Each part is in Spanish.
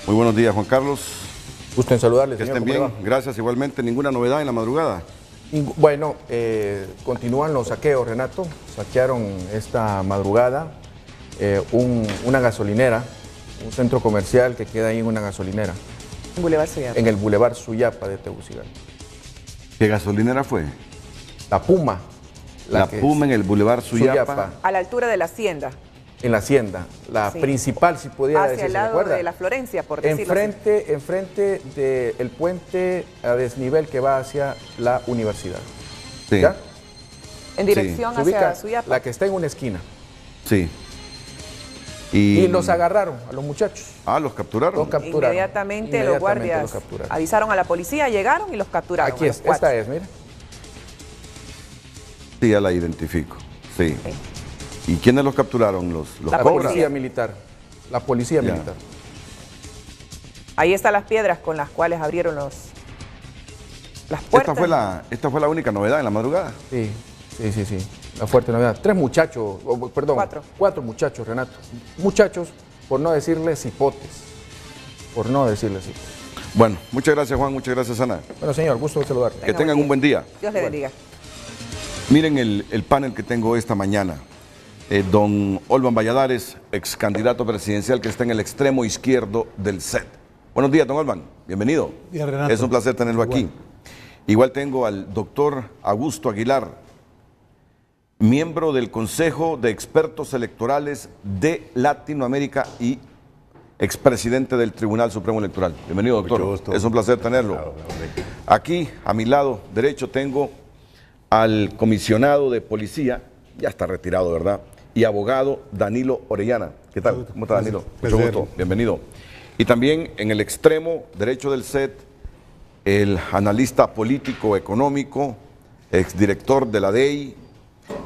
Muy buenos días, Juan Carlos. Gusto en saludarles, Que señor. estén bien, gracias igualmente. ¿Ninguna novedad en la madrugada? Bueno, continúan los saqueos, Renato. Saquearon esta madrugada una gasolinera, un centro comercial que queda ahí en una gasolinera. Boulevard Suyapa. En el Boulevard Suyapa de Tegucigalpa. ¿Qué gasolinera fue? La Puma. La Puma en el Boulevard Suyapa. A la altura de la hacienda. En la hacienda, la Sí. principal, si pudiera Hacia decir, el ¿se lado recuerda? de la Florencia, por decirlo así. Enfrente del puente a desnivel que va hacia la universidad. Sí. ¿Ya? En dirección Se ubica hacia Suyapa. la que está en una esquina. Sí. Y los agarraron a los muchachos. Ah, los capturaron. Los capturaron. Inmediatamente los guardias los capturaron. avisaron a la policía, llegaron y los capturaron. Aquí a los es, cuatro. esta es, mira. Sí, ya la identifico. Sí. Sí. ¿Y quiénes los capturaron? Los La cobras. policía militar. La policía Ya. militar. Ahí están las piedras con las cuales abrieron las puertas. Esta fue la única novedad en la madrugada. Sí. La fuerte novedad. 3 muchachos, perdón. 4. 4 muchachos, Renato. Muchachos, por no decirles hipotes. Por no decirles hipotes. Bueno, muchas gracias, Juan. Muchas gracias, Ana. Bueno, señor, gusto de saludarle. Que tengan un buen día. Dios le bendiga. Miren el panel que tengo esta mañana. Don Olvan Valladares, ex candidato presidencial que está en el extremo izquierdo del set. Buenos días, don Olvan. Bienvenido. Bien, Renato. Es un placer tenerlo aquí. Igual tengo al doctor Augusto Aguilar, miembro del Consejo de Expertos Electorales de Latinoamérica y expresidente del Tribunal Supremo Electoral. Bienvenido, doctor. Mucho gusto. Es un placer tenerlo. Claro, hombre. Aquí, a mi lado derecho, tengo al comisionado de policía, ya está retirado, ¿verdad? Y abogado Danilo Orellana. ¿Qué tal? ¿Cómo está, Danilo? Mucho Placer. gusto. Bienvenido. Y también en el extremo derecho del set, el analista político económico, exdirector de la DEI,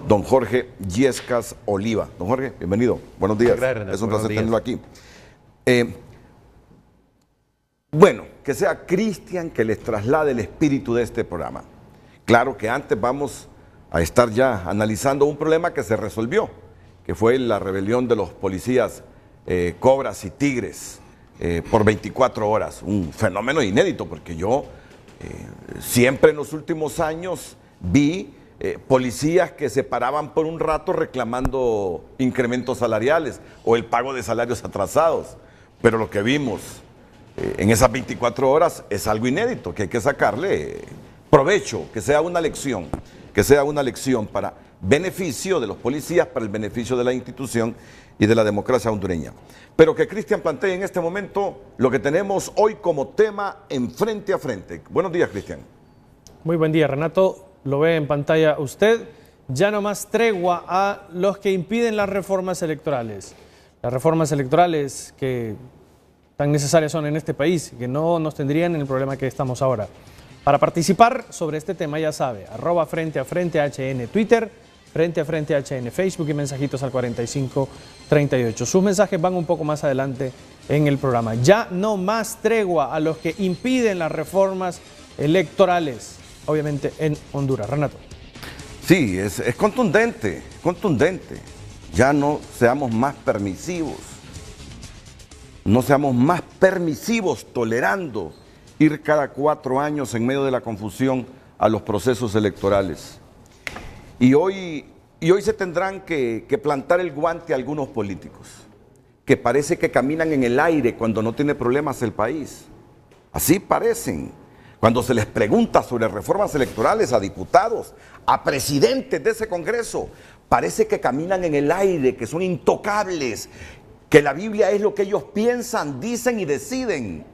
don Jorge Yescas Oliva. Don Jorge, bienvenido. Buenos días. Gracias, Renato. Es un Buenos placer días. tenerlo aquí. Bueno, que sea Cristian que les traslade el espíritu de este programa. Claro que antes vamos a estar ya analizando un problema que se resolvió, que fue la rebelión de los policías Cobras y Tigres por 24 horas. Un fenómeno inédito, porque yo siempre en los últimos años vi policías que se paraban por un rato reclamando incrementos salariales o el pago de salarios atrasados. Pero lo que vimos en esas 24 horas es algo inédito, que hay que sacarle provecho, que sea una lección para beneficio de los policías, para el beneficio de la institución y de la democracia hondureña. Pero que Cristian plantee en este momento lo que tenemos hoy como tema en Frente a Frente. Buenos días, Cristian. Muy buen día, Renato. Lo ve en pantalla usted. Ya no más tregua a los que impiden las reformas electorales. Las reformas electorales que tan necesarias son en este país, que no nos tendrían en el problema que estamos ahora. Para participar sobre este tema, ya sabe, @Frente a Frente HN Twitter, Frente a Frente HN Facebook y mensajitos al 4538. Sus mensajes van un poco más adelante en el programa. Ya no más tregua a los que impiden las reformas electorales, obviamente en Honduras. Renato. Sí, es contundente. Ya no seamos más permisivos. No seamos más permisivos tolerando ir cada 4 años en medio de la confusión a los procesos electorales. Y hoy se tendrán que plantar el guante a algunos políticos que parece que caminan en el aire cuando no tiene problemas el país. Así parecen. Cuando se les pregunta sobre reformas electorales a diputados, a presidentes de ese Congreso, parece que caminan en el aire, que son intocables, que la Biblia es lo que ellos piensan, dicen y deciden.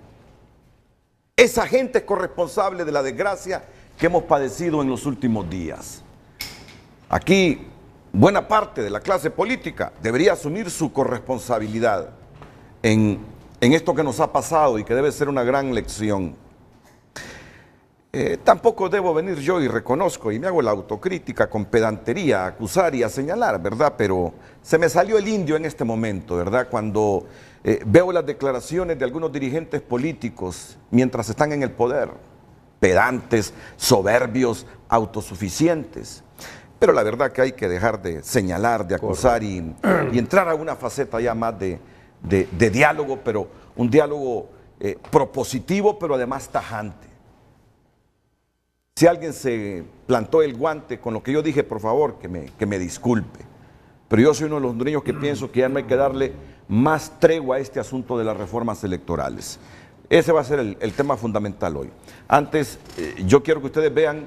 Esa gente es corresponsable de la desgracia que hemos padecido en los últimos días. Aquí, buena parte de la clase política debería asumir su corresponsabilidad en esto que nos ha pasado y que debe ser una gran lección. Tampoco debo venir yo y reconozco y me hago la autocrítica con pedantería, a acusar y a señalar, ¿verdad? Pero se me salió el indio en este momento, ¿verdad? Cuando veo las declaraciones de algunos dirigentes políticos mientras están en el poder, pedantes, soberbios, autosuficientes. Pero la verdad que hay que dejar de señalar, de acusar y entrar a una faceta ya más de diálogo, pero un diálogo propositivo, pero además tajante. Si alguien se plantó el guante con lo que yo dije, por favor, que me disculpe. Pero yo soy uno de los hondureños que pienso que ya no hay que darle más tregua a este asunto de las reformas electorales. Ese va a ser el tema fundamental hoy. Antes, yo quiero que ustedes vean,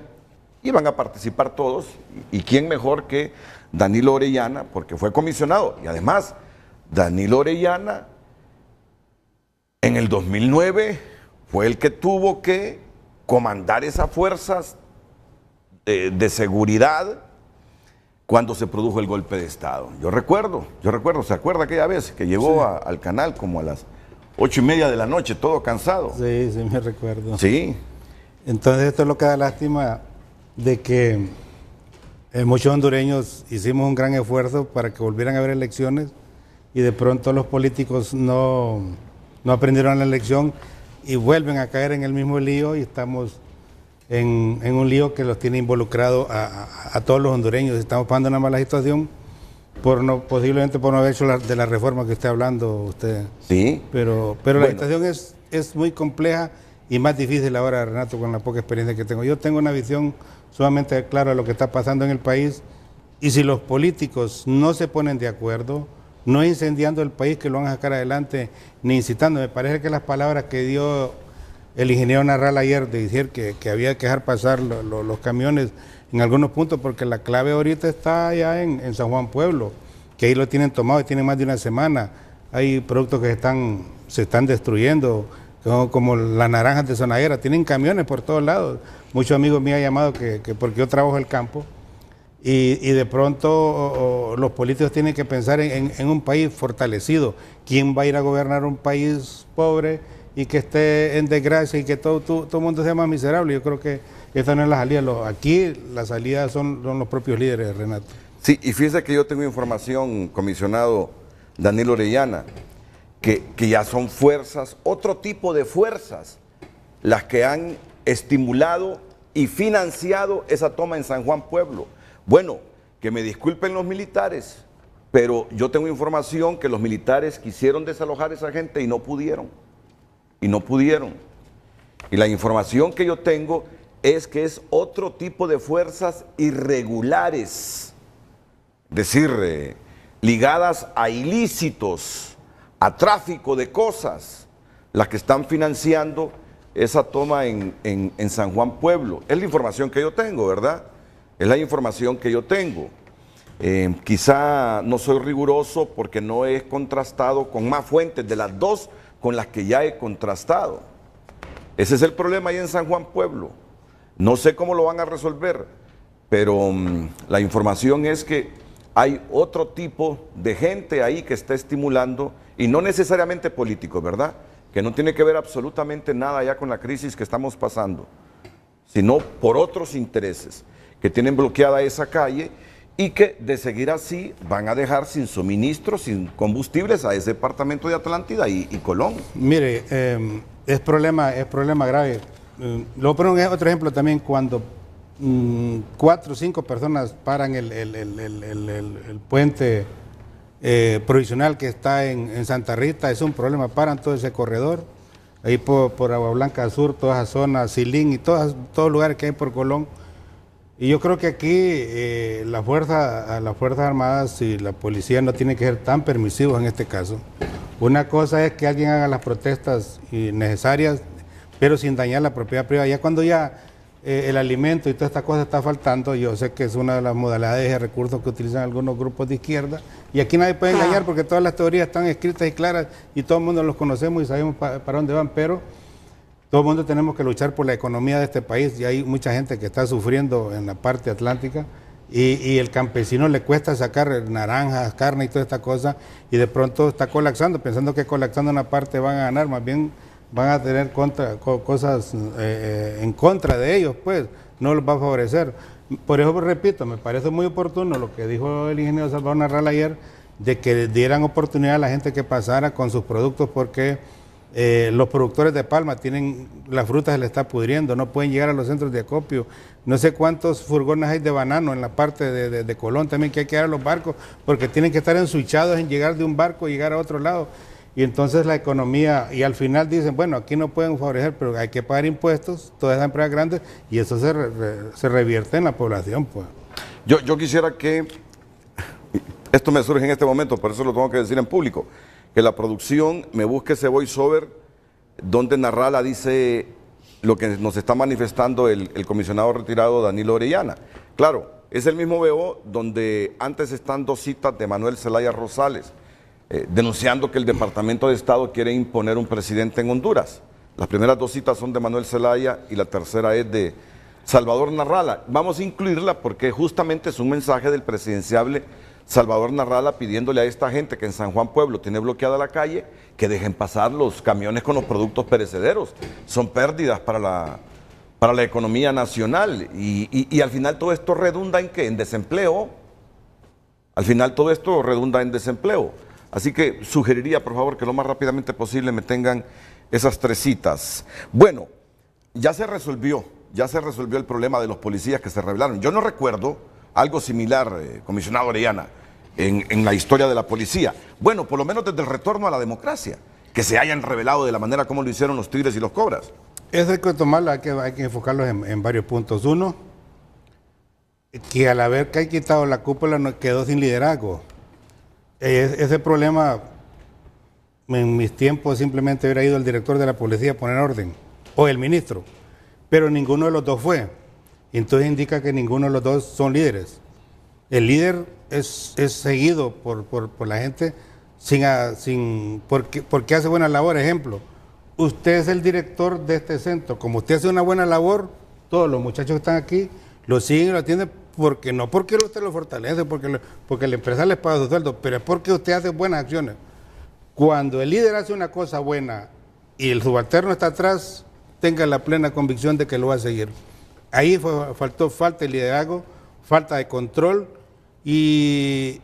y van a participar todos, y quién mejor que Danilo Orellana, porque fue comisionado. Y además, Danilo Orellana, en el 2009, fue el que tuvo que comandar esas fuerzas de seguridad cuando se produjo el golpe de Estado. Yo recuerdo, ¿se acuerda aquella vez que llegó al canal como a las 8:30 de la noche, todo cansado? Sí, sí, me recuerdo. Sí. Entonces esto es lo que da lástima de que muchos hondureños hicimos un gran esfuerzo para que volvieran a haber elecciones y de pronto los políticos no aprendieron la lección y vuelven a caer en el mismo lío y estamos en un lío que los tiene involucrados a todos los hondureños. Estamos pasando una mala situación posiblemente por no haber hecho de la reforma que está hablando usted. Sí. Pero la situación es muy compleja y más difícil ahora, Renato, con la poca experiencia que tengo. Yo tengo una visión sumamente clara de lo que está pasando en el país y si los políticos no se ponen de acuerdo, no incendiando el país que lo van a sacar adelante, ni incitando. Me parece que las palabras que dio el ingeniero Narral ayer de decir que había que dejar pasar los camiones en algunos puntos, porque la clave ahorita está allá en San Juan Pueblo, que ahí lo tienen tomado y tienen más de una semana. Hay productos que se están destruyendo, como las naranjas de Sonadera, tienen camiones por todos lados. Muchos amigos me han llamado que porque yo trabajo el campo, y de pronto los políticos tienen que pensar en un país fortalecido. ¿Quién va a ir a gobernar un país pobre y que esté en desgracia y que todo el mundo sea más miserable? Yo creo que esta no es la salida. Aquí la salida son los propios líderes, Renato. Sí, y fíjese que yo tengo información, comisionado Danilo Orellana, que ya son fuerzas, otro tipo de fuerzas, las que han estimulado y financiado esa toma en San Juan Pueblo. Bueno, que me disculpen los militares, pero yo tengo información que los militares quisieron desalojar a esa gente y no pudieron. Y la información que yo tengo es que es otro tipo de fuerzas irregulares, es decir, ligadas a ilícitos, a tráfico de cosas, las que están financiando esa toma en San Juan Pueblo. Es la información que yo tengo, ¿verdad? Es la información que yo tengo. Quizá no soy riguroso porque no he contrastado con más fuentes de las dos con las que ya he contrastado. Ese es el problema ahí en San Juan Pueblo. No sé cómo lo van a resolver, pero la información es que hay otro tipo de gente ahí que está estimulando, y no necesariamente políticos, ¿verdad? Que no tiene que ver absolutamente nada ya con la crisis que estamos pasando, sino por otros intereses que tienen bloqueada esa calle y que de seguir así van a dejar sin suministros, sin combustibles a ese departamento de Atlántida y Colón. Mire, es problema grave. Lo voy a poner otro ejemplo también, cuando 4 o 5 personas paran el puente provisional que está en Santa Rita, es un problema, paran todo ese corredor, ahí por Agua Blanca Sur, toda esa zona, Silín y todos los lugares que hay por Colón. Y yo creo que aquí las Fuerzas Armadas y la policía no tienen que ser tan permisivos en este caso. Una cosa es que alguien haga las protestas necesarias, pero sin dañar la propiedad privada. Ya cuando el alimento y toda esta cosa está faltando, yo sé que es una de las modalidades de recursos que utilizan algunos grupos de izquierda, y aquí nadie puede engañar porque todas las teorías están escritas y claras y todo el mundo los conocemos y sabemos para dónde van, pero todo el mundo tenemos que luchar por la economía de este país, y hay mucha gente que está sufriendo en la parte atlántica, y el campesino le cuesta sacar naranjas, carne y toda esta cosa, y de pronto está colapsando, pensando que colapsando una parte van a ganar, más bien van a tener cosas en contra de ellos, pues no los va a favorecer. Por eso, repito, me parece muy oportuno lo que dijo el ingeniero Salvador Narral ayer, de que dieran oportunidad a la gente que pasara con sus productos, porque los productores de palma la fruta se le está pudriendo, no pueden llegar a los centros de acopio. No sé cuántos furgones hay de banano en la parte de Colón también, que hay que ir a los barcos, porque tienen que estar ensuchados en llegar de un barco y llegar a otro lado. y entonces la economía, y al final dicen, bueno, aquí no pueden favorecer, pero hay que pagar impuestos, todas esas empresas grandes, y eso se revierte en la población, pues. Yo quisiera que, esto me surge en este momento, por eso lo tengo que decir en público, que la producción me busque ese voiceover donde Narrala dice lo que nos está manifestando el comisionado retirado Danilo Orellana. Claro, es el mismo VO donde antes están 2 citas de Manuel Zelaya Rosales, denunciando que el Departamento de Estado quiere imponer un presidente en Honduras. Las primeras 2 citas son de Manuel Zelaya y la tercera es de Salvador Narrala. Vamos a incluirla porque justamente es un mensaje del presidenciable Salvador Narrala pidiéndole a esta gente que en San Juan Pueblo tiene bloqueada la calle que dejen pasar los camiones con los productos perecederos. Son pérdidas para la economía nacional y al final todo esto redunda en ¿qué? En desempleo. Al final todo esto redunda en desempleo. Así que sugeriría, por favor, que lo más rápidamente posible me tengan esas 3 citas. Bueno, ya se resolvió el problema de los policías que se rebelaron. Yo no recuerdo algo similar, comisionado Orellana, en la historia de la policía. Bueno, por lo menos desde el retorno a la democracia, que se hayan rebelado de la manera como lo hicieron los Tigres y los Cobras. Eso hay que tomarlo, hay que enfocarlo en varios puntos. Uno, que al haber que hay quitado la cúpula no quedó sin liderazgo. Ese problema, en mis tiempos simplemente hubiera ido el director de la policía a poner orden, o el ministro, pero ninguno de los dos fue. Entonces indica que ninguno de los dos son líderes. El líder es seguido por la gente porque hace buena labor. Ejemplo, usted es el director de este centro, como usted hace una buena labor, todos los muchachos que están aquí lo siguen y lo atienden, porque no porque usted lo fortalece, porque la empresa les paga su sueldo, pero es porque usted hace buenas acciones. Cuando el líder hace una cosa buena y el subalterno está atrás, tenga la plena convicción de que lo va a seguir. Ahí faltó falta de liderazgo, falta de control y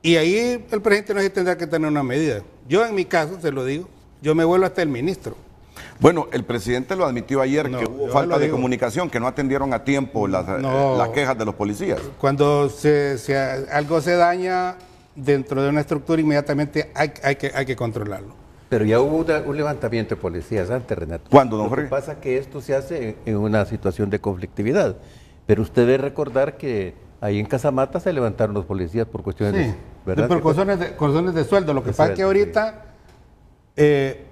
ahí el presidente no tendrá que tener una medida. Yo en mi caso, se lo digo, yo me vuelvo hasta el ministro. Bueno, el presidente lo admitió ayer que hubo falta de comunicación, que no atendieron a tiempo las quejas de los policías. Cuando algo se daña dentro de una estructura, inmediatamente hay que controlarlo. Pero ya hubo un levantamiento de policías antes, Renato. ¿Cuándo, don Jorge? Lo que pasa es que esto se hace en una situación de conflictividad. Pero usted debe recordar que ahí en Casamata se levantaron los policías por cuestiones de... ¿verdad? Por cuestiones de sueldo. Lo que pasa es que ahorita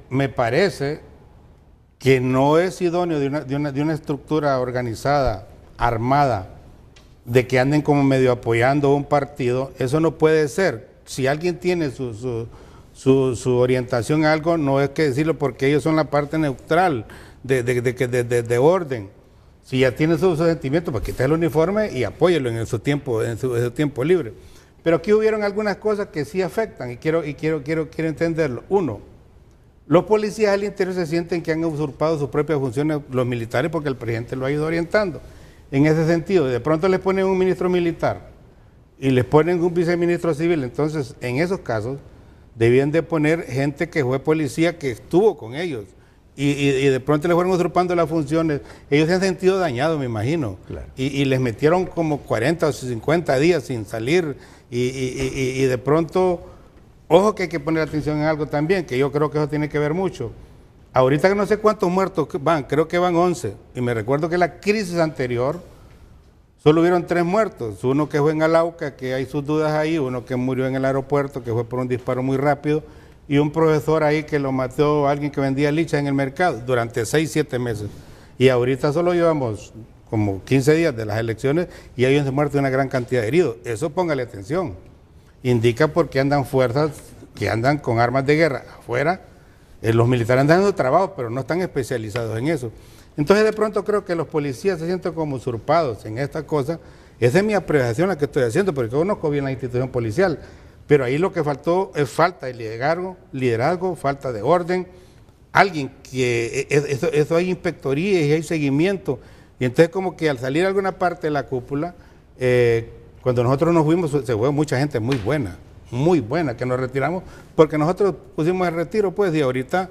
me parece que no es idóneo de una estructura organizada, armada, de que anden como medio apoyando un partido. Eso no puede ser. Si alguien tiene su orientación a algo, no es que decirlo porque ellos son la parte neutral de orden. Si ya tiene sus sentimientos, pues quite el uniforme y apóyelo en su tiempo libre. Pero aquí hubieron algunas cosas que sí afectan y quiero entenderlo. Uno, los policías al interior se sienten que han usurpado sus propias funciones, los militares, porque el presidente lo ha ido orientando. En ese sentido, de pronto les ponen un ministro militar y les ponen un viceministro civil, entonces en esos casos debían de poner gente que fue policía, que estuvo con ellos, y de pronto les fueron usurpando las funciones. Ellos se han sentido dañados, me imagino, claro. Y les metieron como 40 o 50 días sin salir, y de pronto, ojo que hay que poner atención en algo también, que yo creo que eso tiene que ver mucho. Ahorita que no sé cuántos muertos van, creo que van 11, y me recuerdo que la crisis anterior solo hubieron 3 muertos, uno que fue en Alauca, que hay sus dudas ahí, uno que murió en el aeropuerto, que fue por un disparo muy rápido, y un profesor ahí que lo mató alguien que vendía lichas en el mercado durante 6-7 meses. Y ahorita solo llevamos como 15 días de las elecciones y hay 11 muertos y una gran cantidad de heridos. Eso póngale atención. Indica porque andan fuerzas que andan con armas de guerra afuera. Los militares andan haciendo trabajo, pero no están especializados en eso. Entonces de pronto creo que los policías se sienten como usurpados en esta cosa. Esa es mi apreciación la que estoy haciendo, porque conozco bien la institución policial, pero ahí lo que faltó es falta de liderazgo, falta de orden, alguien que, eso hay inspectorías y hay seguimiento, y entonces como que al salir alguna parte de la cúpula, cuando nosotros nos fuimos, se fue mucha gente muy buena, que nos retiramos, porque nosotros pusimos el retiro, pues, y ahorita...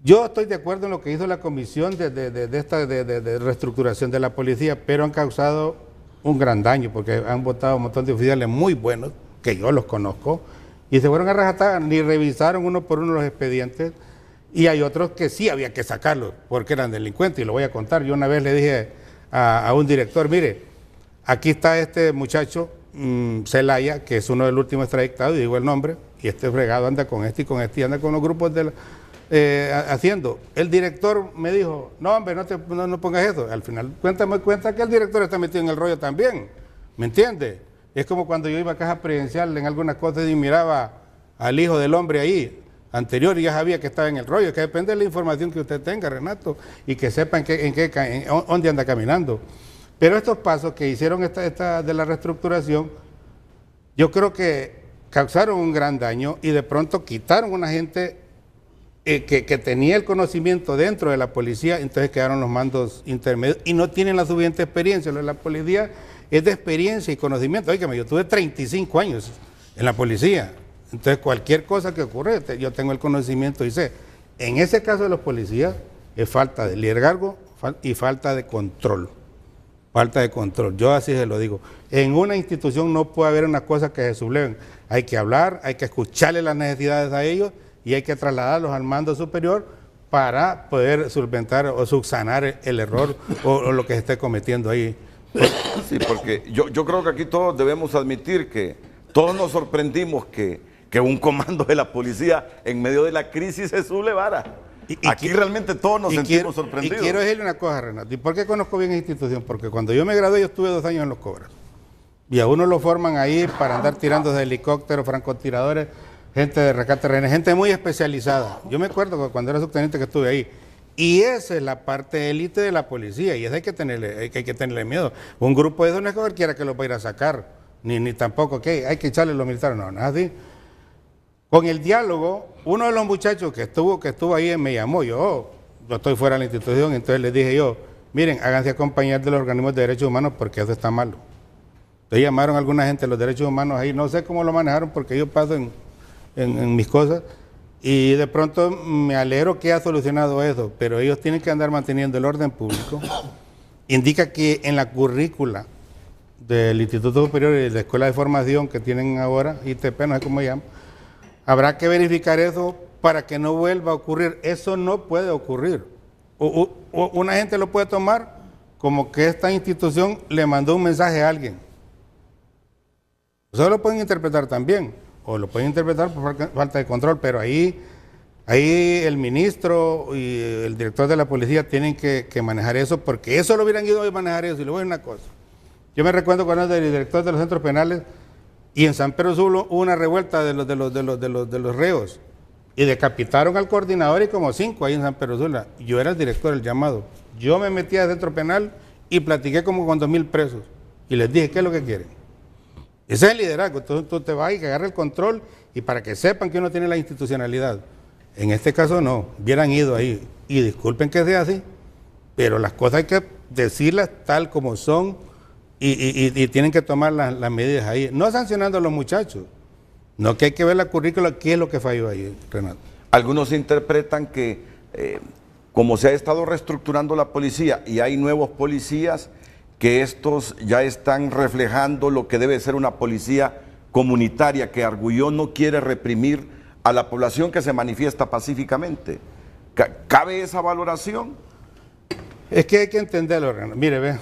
Yo estoy de acuerdo en lo que hizo la comisión de reestructuración de la policía, pero han causado un gran daño porque han votado un montón de oficiales muy buenos, que yo los conozco, y se fueron a rajatabla, ni revisaron uno por uno los expedientes, y hay otros que sí había que sacarlos porque eran delincuentes, y lo voy a contar. Yo una vez le dije a un director, mire, aquí está este muchacho, Celaya, que es uno del último extradictado, y digo el nombre, y este fregado anda con este y con este, y anda con los grupos haciendo. El director me dijo, no hombre, no pongas eso. Al final me cuenta que el director está metido en el rollo también, ¿me entiende? Es como cuando yo iba a caja presidencial en algunas cosas y miraba al hijo del hombre ahí, anterior, y ya sabía que estaba en el rollo, que depende de la información que usted tenga, Renato, y que sepa dónde anda caminando. Pero estos pasos que hicieron de la reestructuración, yo creo que causaron un gran daño y de pronto quitaron una gente que tenía el conocimiento dentro de la policía, entonces quedaron los mandos intermedios y no tienen la suficiente experiencia. Lo de la policía es de experiencia y conocimiento. Oígame, yo tuve 35 años en la policía, entonces cualquier cosa que ocurre, yo tengo el conocimiento y sé. En ese caso de los policías es falta de liderazgo y falta de control. Falta de control, yo así se lo digo. En una institución no puede haber unas cosas que se subleven. Hay que hablar, hay que escucharle las necesidades a ellos y hay que trasladarlos al mando superior para poder solventar o subsanar el error o lo que se esté cometiendo ahí. Sí, porque yo creo que aquí todos debemos admitir que todos nos sorprendimos que un comando de la policía en medio de la crisis se sublevara. Aquí realmente todos nos sentimos sorprendidos. Y quiero decirle una cosa, Renato. ¿Y por qué conozco bien esa institución? Porque cuando yo me gradué, yo estuve 2 años en los Cobras. Y a uno lo forman ahí para andar tirando de helicópteros, francotiradores, gente de rescate de rehenes, gente muy especializada. Yo me acuerdo cuando era subteniente que estuve ahí. Y esa es la parte élite de la policía. Y esa hay que tenerle miedo. Un grupo de eso no es cualquiera que lo va a ir a sacar. Ni tampoco que hay que echarle los militares. No, nada así. Con el diálogo, uno de los muchachos que estuvo ahí me llamó, yo estoy fuera de la institución, entonces les dije yo, miren, háganse acompañar de los organismos de derechos humanos porque eso está malo. Entonces llamaron a alguna gente de los derechos humanos ahí, no sé cómo lo manejaron porque yo paso en mis cosas, y de pronto me alegro que ha solucionado eso, pero ellos tienen que andar manteniendo el orden público. Indica que en la currícula del Instituto Superior y de la Escuela de Formación que tienen ahora, ITP, no sé cómo se llama, habrá que verificar eso para que no vuelva a ocurrir. Eso no puede ocurrir. Una gente lo puede tomar como que esta institución le mandó un mensaje a alguien. Eso lo pueden interpretar también, o lo pueden interpretar por falta de control, pero ahí el ministro y el director de la policía tienen que manejar eso, porque eso lo hubieran ido a manejar eso. Y le voy a decir una cosa. Yo me recuerdo cuando era el director de los centros penales, y en San Pedro Sula hubo una revuelta de los reos y decapitaron al coordinador y como 5 ahí en San Pedro Sula. Yo era el director del llamado. Yo me metí al centro penal y platiqué como con 2,000 presos y les dije, ¿qué es lo que quieren? Ese es el liderazgo. Entonces tú te vas y que agarre el control y para que sepan que uno tiene la institucionalidad. En este caso no, hubieran ido ahí. Y disculpen que sea así, pero las cosas hay que decirlas tal como son. Y tienen que tomar las medidas ahí, no sancionando a los muchachos, no, que hay que ver la currícula, qué es lo que falló ahí, Renato. Algunos interpretan que como se ha estado reestructurando la policía y hay nuevos policías, que estos ya están reflejando lo que debe ser una policía comunitaria, que Argulló no quiere reprimir a la población que se manifiesta pacíficamente. ¿Cabe esa valoración? Es que hay que entenderlo, Renato. Mire, ve.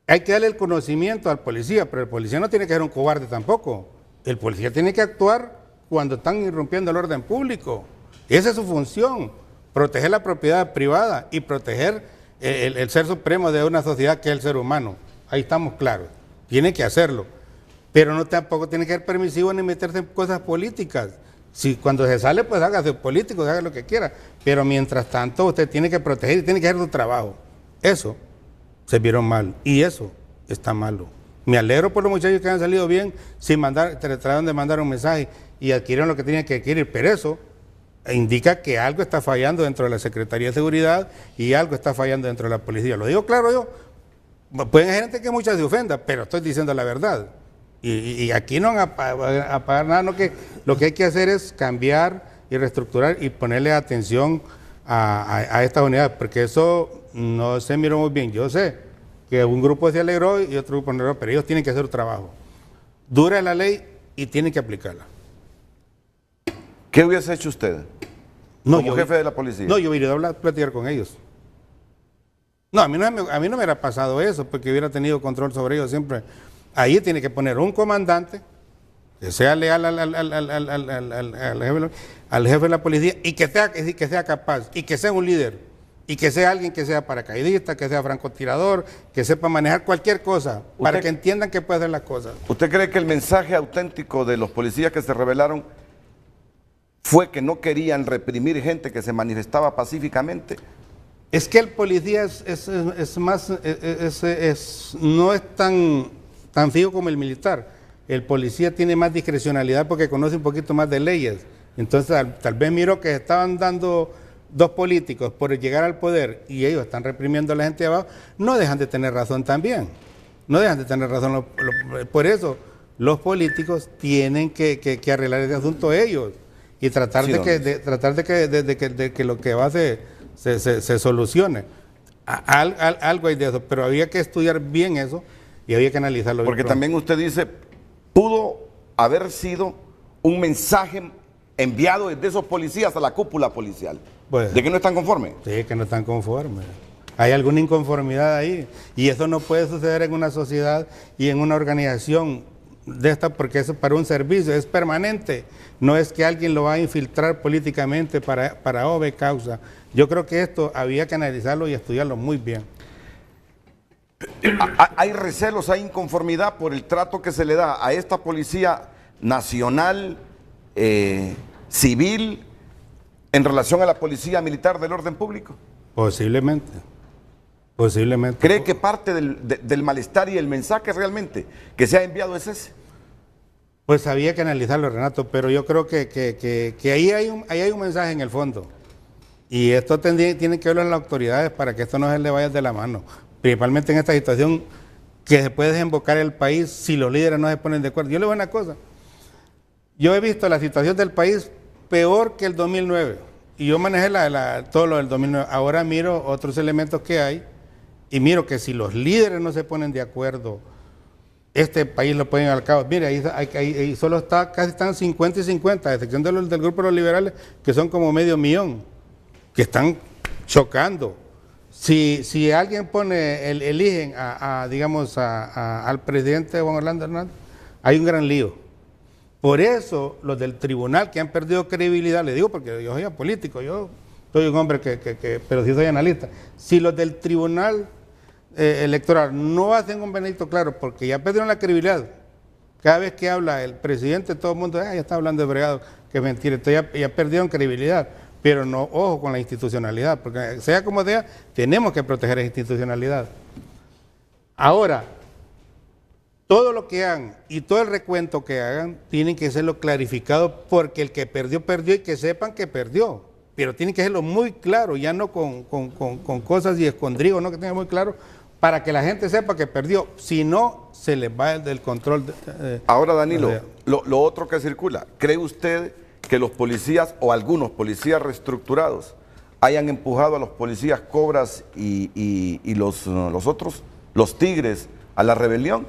Hay que darle el conocimiento al policía, pero el policía no tiene que ser un cobarde tampoco. El policía tiene que actuar cuando están irrumpiendo el orden público. Esa es su función, proteger la propiedad privada y proteger el ser supremo de una sociedad que es el ser humano. Ahí estamos claros. Tiene que hacerlo, pero no tampoco tiene que ser permisivo ni meterse en cosas políticas. Si cuando se sale, pues hágase político, haga lo que quiera, pero mientras tanto usted tiene que proteger y tiene que hacer su trabajo. Eso se vieron mal y eso está malo. Me alegro por los muchachos que han salido bien sin mandar, trataron de mandar un mensaje y adquirieron lo que tenían que adquirir, pero eso indica que algo está fallando dentro de la Secretaría de Seguridad y algo está fallando dentro de la policía. Lo digo claro yo, pueden haber gente que muchas se ofenda, pero estoy diciendo la verdad. Y aquí no van a pagar nada, no, que lo que hay que hacer es cambiar y reestructurar y ponerle atención a estas unidades, porque eso no se miró muy bien. Yo sé que un grupo se alegró y otro grupo no, pero ellos tienen que hacer su trabajo. Dura la ley y tienen que aplicarla. ¿Qué hubiese hecho usted como jefe de la policía? No, yo hubiera ido a platicar con ellos. No, a mí no me hubiera pasado eso, porque hubiera tenido control sobre ellos siempre. Ahí tiene que poner un comandante que sea leal al jefe de la policía y que sea capaz, y que sea un líder, y que sea alguien que sea paracaidista, que sea francotirador, que sepa manejar cualquier cosa, para que entiendan que puede hacer las cosas. ¿Usted cree que el mensaje auténtico de los policías que se rebelaron fue que no querían reprimir gente que se manifestaba pacíficamente? Es que el policía no es tan fijo como el militar. El policía tiene más discrecionalidad porque conoce un poquito más de leyes. Entonces, tal vez miró que estaban dando dos políticos por llegar al poder y ellos están reprimiendo a la gente de abajo, no dejan de tener razón también. No dejan de tener razón. Por eso, los políticos tienen que arreglar ese asunto ellos y tratar de que lo que va se solucione. Algo hay de eso, pero había que estudiar bien eso y había que analizarlo bien. Porque también usted dice, pudo haber sido un mensaje enviado desde esos policías a la cúpula policial. Pues, ¿de que no están conformes? Sí, que no están conformes. Hay alguna inconformidad ahí y eso no puede suceder en una sociedad y en una organización de esta, porque eso para un servicio es permanente. No es que alguien lo va a infiltrar políticamente para O, B causa. Yo creo que esto había que analizarlo y estudiarlo muy bien. Hay recelos, hay inconformidad por el trato que se le da a esta policía nacional, civil, en relación a la policía militar del orden público. Posiblemente. ¿Cree que parte del malestar y el mensaje realmente que se ha enviado es ese? Pues había que analizarlo, Renato, pero yo creo que ahí hay un mensaje en el fondo. Y esto tiene que verlo en las autoridades para que esto no se le vaya de la mano. Principalmente en esta situación que se puede desembocar el país si los líderes no se ponen de acuerdo. Yo le digo una cosa. Yo he visto la situación del país peor que el 2009. Y yo manejé todo lo del 2009. Ahora miro otros elementos que hay y miro que si los líderes no se ponen de acuerdo, este país lo pueden al cabo. Mire, ahí solo casi están 50 y 50, a excepción del grupo de los liberales, que son como 500,000, que están chocando. Si alguien eligen al presidente Juan Orlando Hernández, hay un gran lío. Por eso los del tribunal que han perdido credibilidad, le digo porque yo soy político, yo soy un hombre pero sí soy analista. Si los del tribunal electoral no hacen un veredicto claro, porque ya perdieron la credibilidad, cada vez que habla el presidente todo el mundo ya está hablando de bregado, que es mentira, entonces ya perdieron credibilidad. Pero no, ojo con la institucionalidad, porque sea como sea, tenemos que proteger la institucionalidad. Ahora, todo lo que hagan y todo el recuento que hagan, tienen que serlo clarificado, porque el que perdió, perdió, y que sepan que perdió. Pero tienen que hacerlo muy claro, ya no con cosas y escondrijos, no, que tengan muy claro, para que la gente sepa que perdió. Si no, se les va del control. Ahora, Danilo, lo otro que circula, ¿cree usted que los policías o algunos policías reestructurados hayan empujado a los policías Cobras y los otros, los Tigres, a la rebelión?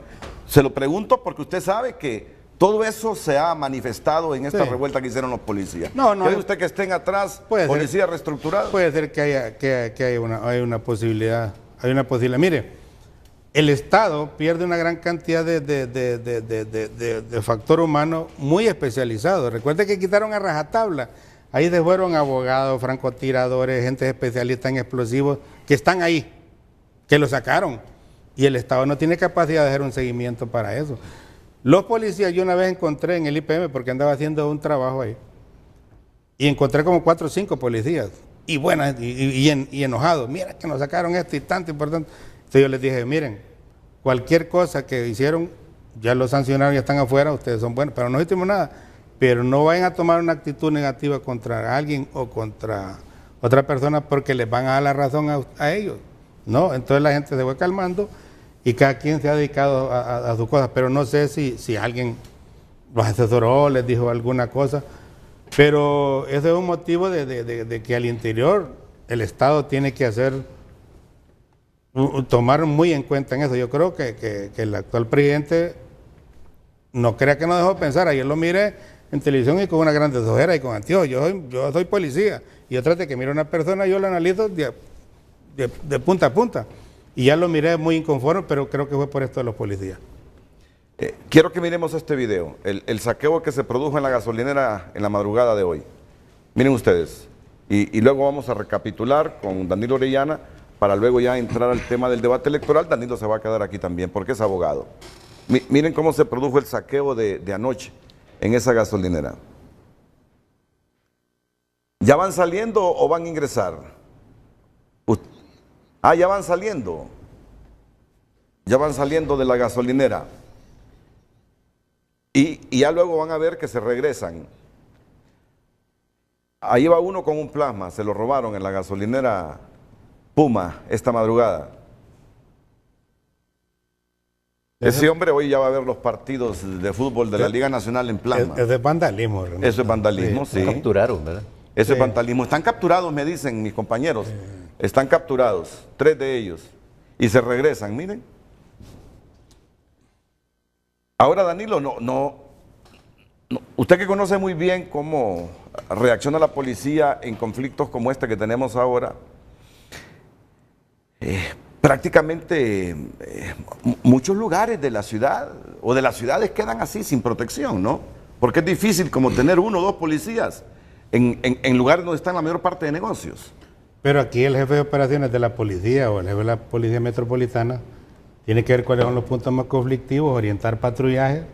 Se lo pregunto porque usted sabe que todo eso se ha manifestado en esta revuelta que hicieron los policías. ¿Cree usted que estén atrás policías reestructurados? Puede ser que haya una posibilidad. Hay una posibilidad. Mire, el Estado pierde una gran cantidad de factor humano muy especializado. Recuerde que quitaron a rajatabla. Ahí se fueron abogados, francotiradores, gente especialista en explosivos, que están ahí, que lo sacaron. Y el Estado no tiene capacidad de hacer un seguimiento para eso. Los policías, yo una vez encontré en el IPM, porque andaba haciendo un trabajo ahí, y encontré como 4 o 5 policías, y buenas, y enojados. Mira que nos sacaron esto y tanto importante. Entonces yo les dije, miren, cualquier cosa que hicieron, ya lo sancionaron, ya están afuera, ustedes son buenos, pero no hicimos nada. Pero no vayan a tomar una actitud negativa contra alguien o contra otra persona porque les van a dar la razón a ellos. No, entonces la gente se fue calmando y cada quien se ha dedicado a sus cosas, pero no sé si alguien los asesoró, les dijo alguna cosa, pero ese es un motivo de que al interior el Estado tiene que tomar muy en cuenta en eso. Yo creo que el actual presidente, no crea que no dejó pensar, ayer lo miré en televisión y con una grande ojera y con anteojos. Yo soy policía y yo trato de que mire a una persona, yo la analizo de punta a punta. Y ya lo miré muy inconforme, pero creo que fue por esto de los policías. Quiero que miremos este video, el saqueo que se produjo en la gasolinera en la madrugada de hoy. Miren ustedes, y luego vamos a recapitular con Danilo Orellana para luego ya entrar al tema del debate electoral. Danilo se va a quedar aquí también porque es abogado. Miren cómo se produjo el saqueo de anoche en esa gasolinera. ¿Ya van saliendo o van a ingresar? Ya van saliendo. Ya van saliendo de la gasolinera. Y ya luego van a ver que se regresan. Ahí va uno con un plasma, se lo robaron en la gasolinera Puma esta madrugada. Ese hombre hoy ya va a ver los partidos de fútbol de la Liga Nacional en plasma. Es de vandalismo. Renato. Eso es vandalismo, sí. Capturaron, ¿verdad? Eso es vandalismo. Están capturados, me dicen mis compañeros. Están capturados, 3 de ellos. Y se regresan, miren. Ahora, Danilo, no, usted que conoce muy bien cómo reacciona la policía en conflictos como este que tenemos ahora, prácticamente muchos lugares de la ciudad o de las ciudades quedan así, sin protección, ¿no? Porque es difícil como tener 1 o 2 policías en lugares donde están la mayor parte de negocios. Pero aquí el jefe de operaciones de la policía o el jefe de la policía metropolitana tiene que ver cuáles son los puntos más conflictivos, orientar patrullaje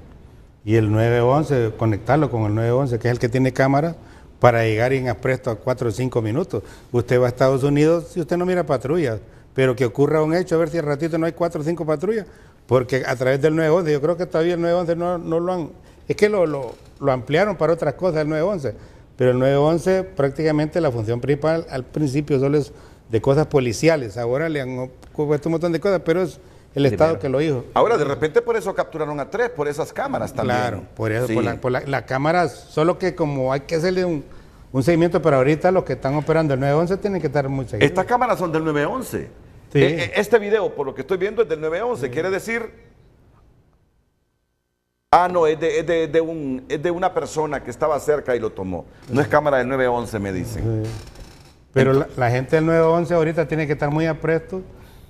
y el 911, conectarlo con el 911, que es el que tiene cámara, para llegar en apresto a 4 o 5 minutos. Usted va a Estados Unidos si usted no mira patrullas, pero que ocurra un hecho, a ver si al ratito no hay 4 o 5 patrullas, porque a través del 911, yo creo que todavía el 911 no lo han, es que lo ampliaron para otras cosas el 911, pero el 911 prácticamente la función principal al principio solo es de cosas policiales, ahora le han puesto un montón de cosas, pero es el Estado que lo hizo. Ahora, de repente por eso capturaron a 3, por esas cámaras también. Claro, por eso, sí. por la cámara, solo que como hay que hacerle un seguimiento, pero ahorita los que están operando el 911 tienen que estar muy seguidos. Estas cámaras son del 911. Sí. Este video, por lo que estoy viendo, es del 911. Sí. Quiere decir... no, es de una persona que estaba cerca y lo tomó. No es cámara del 911, me dicen. Sí. Pero la gente del 911 ahorita tiene que estar muy apresto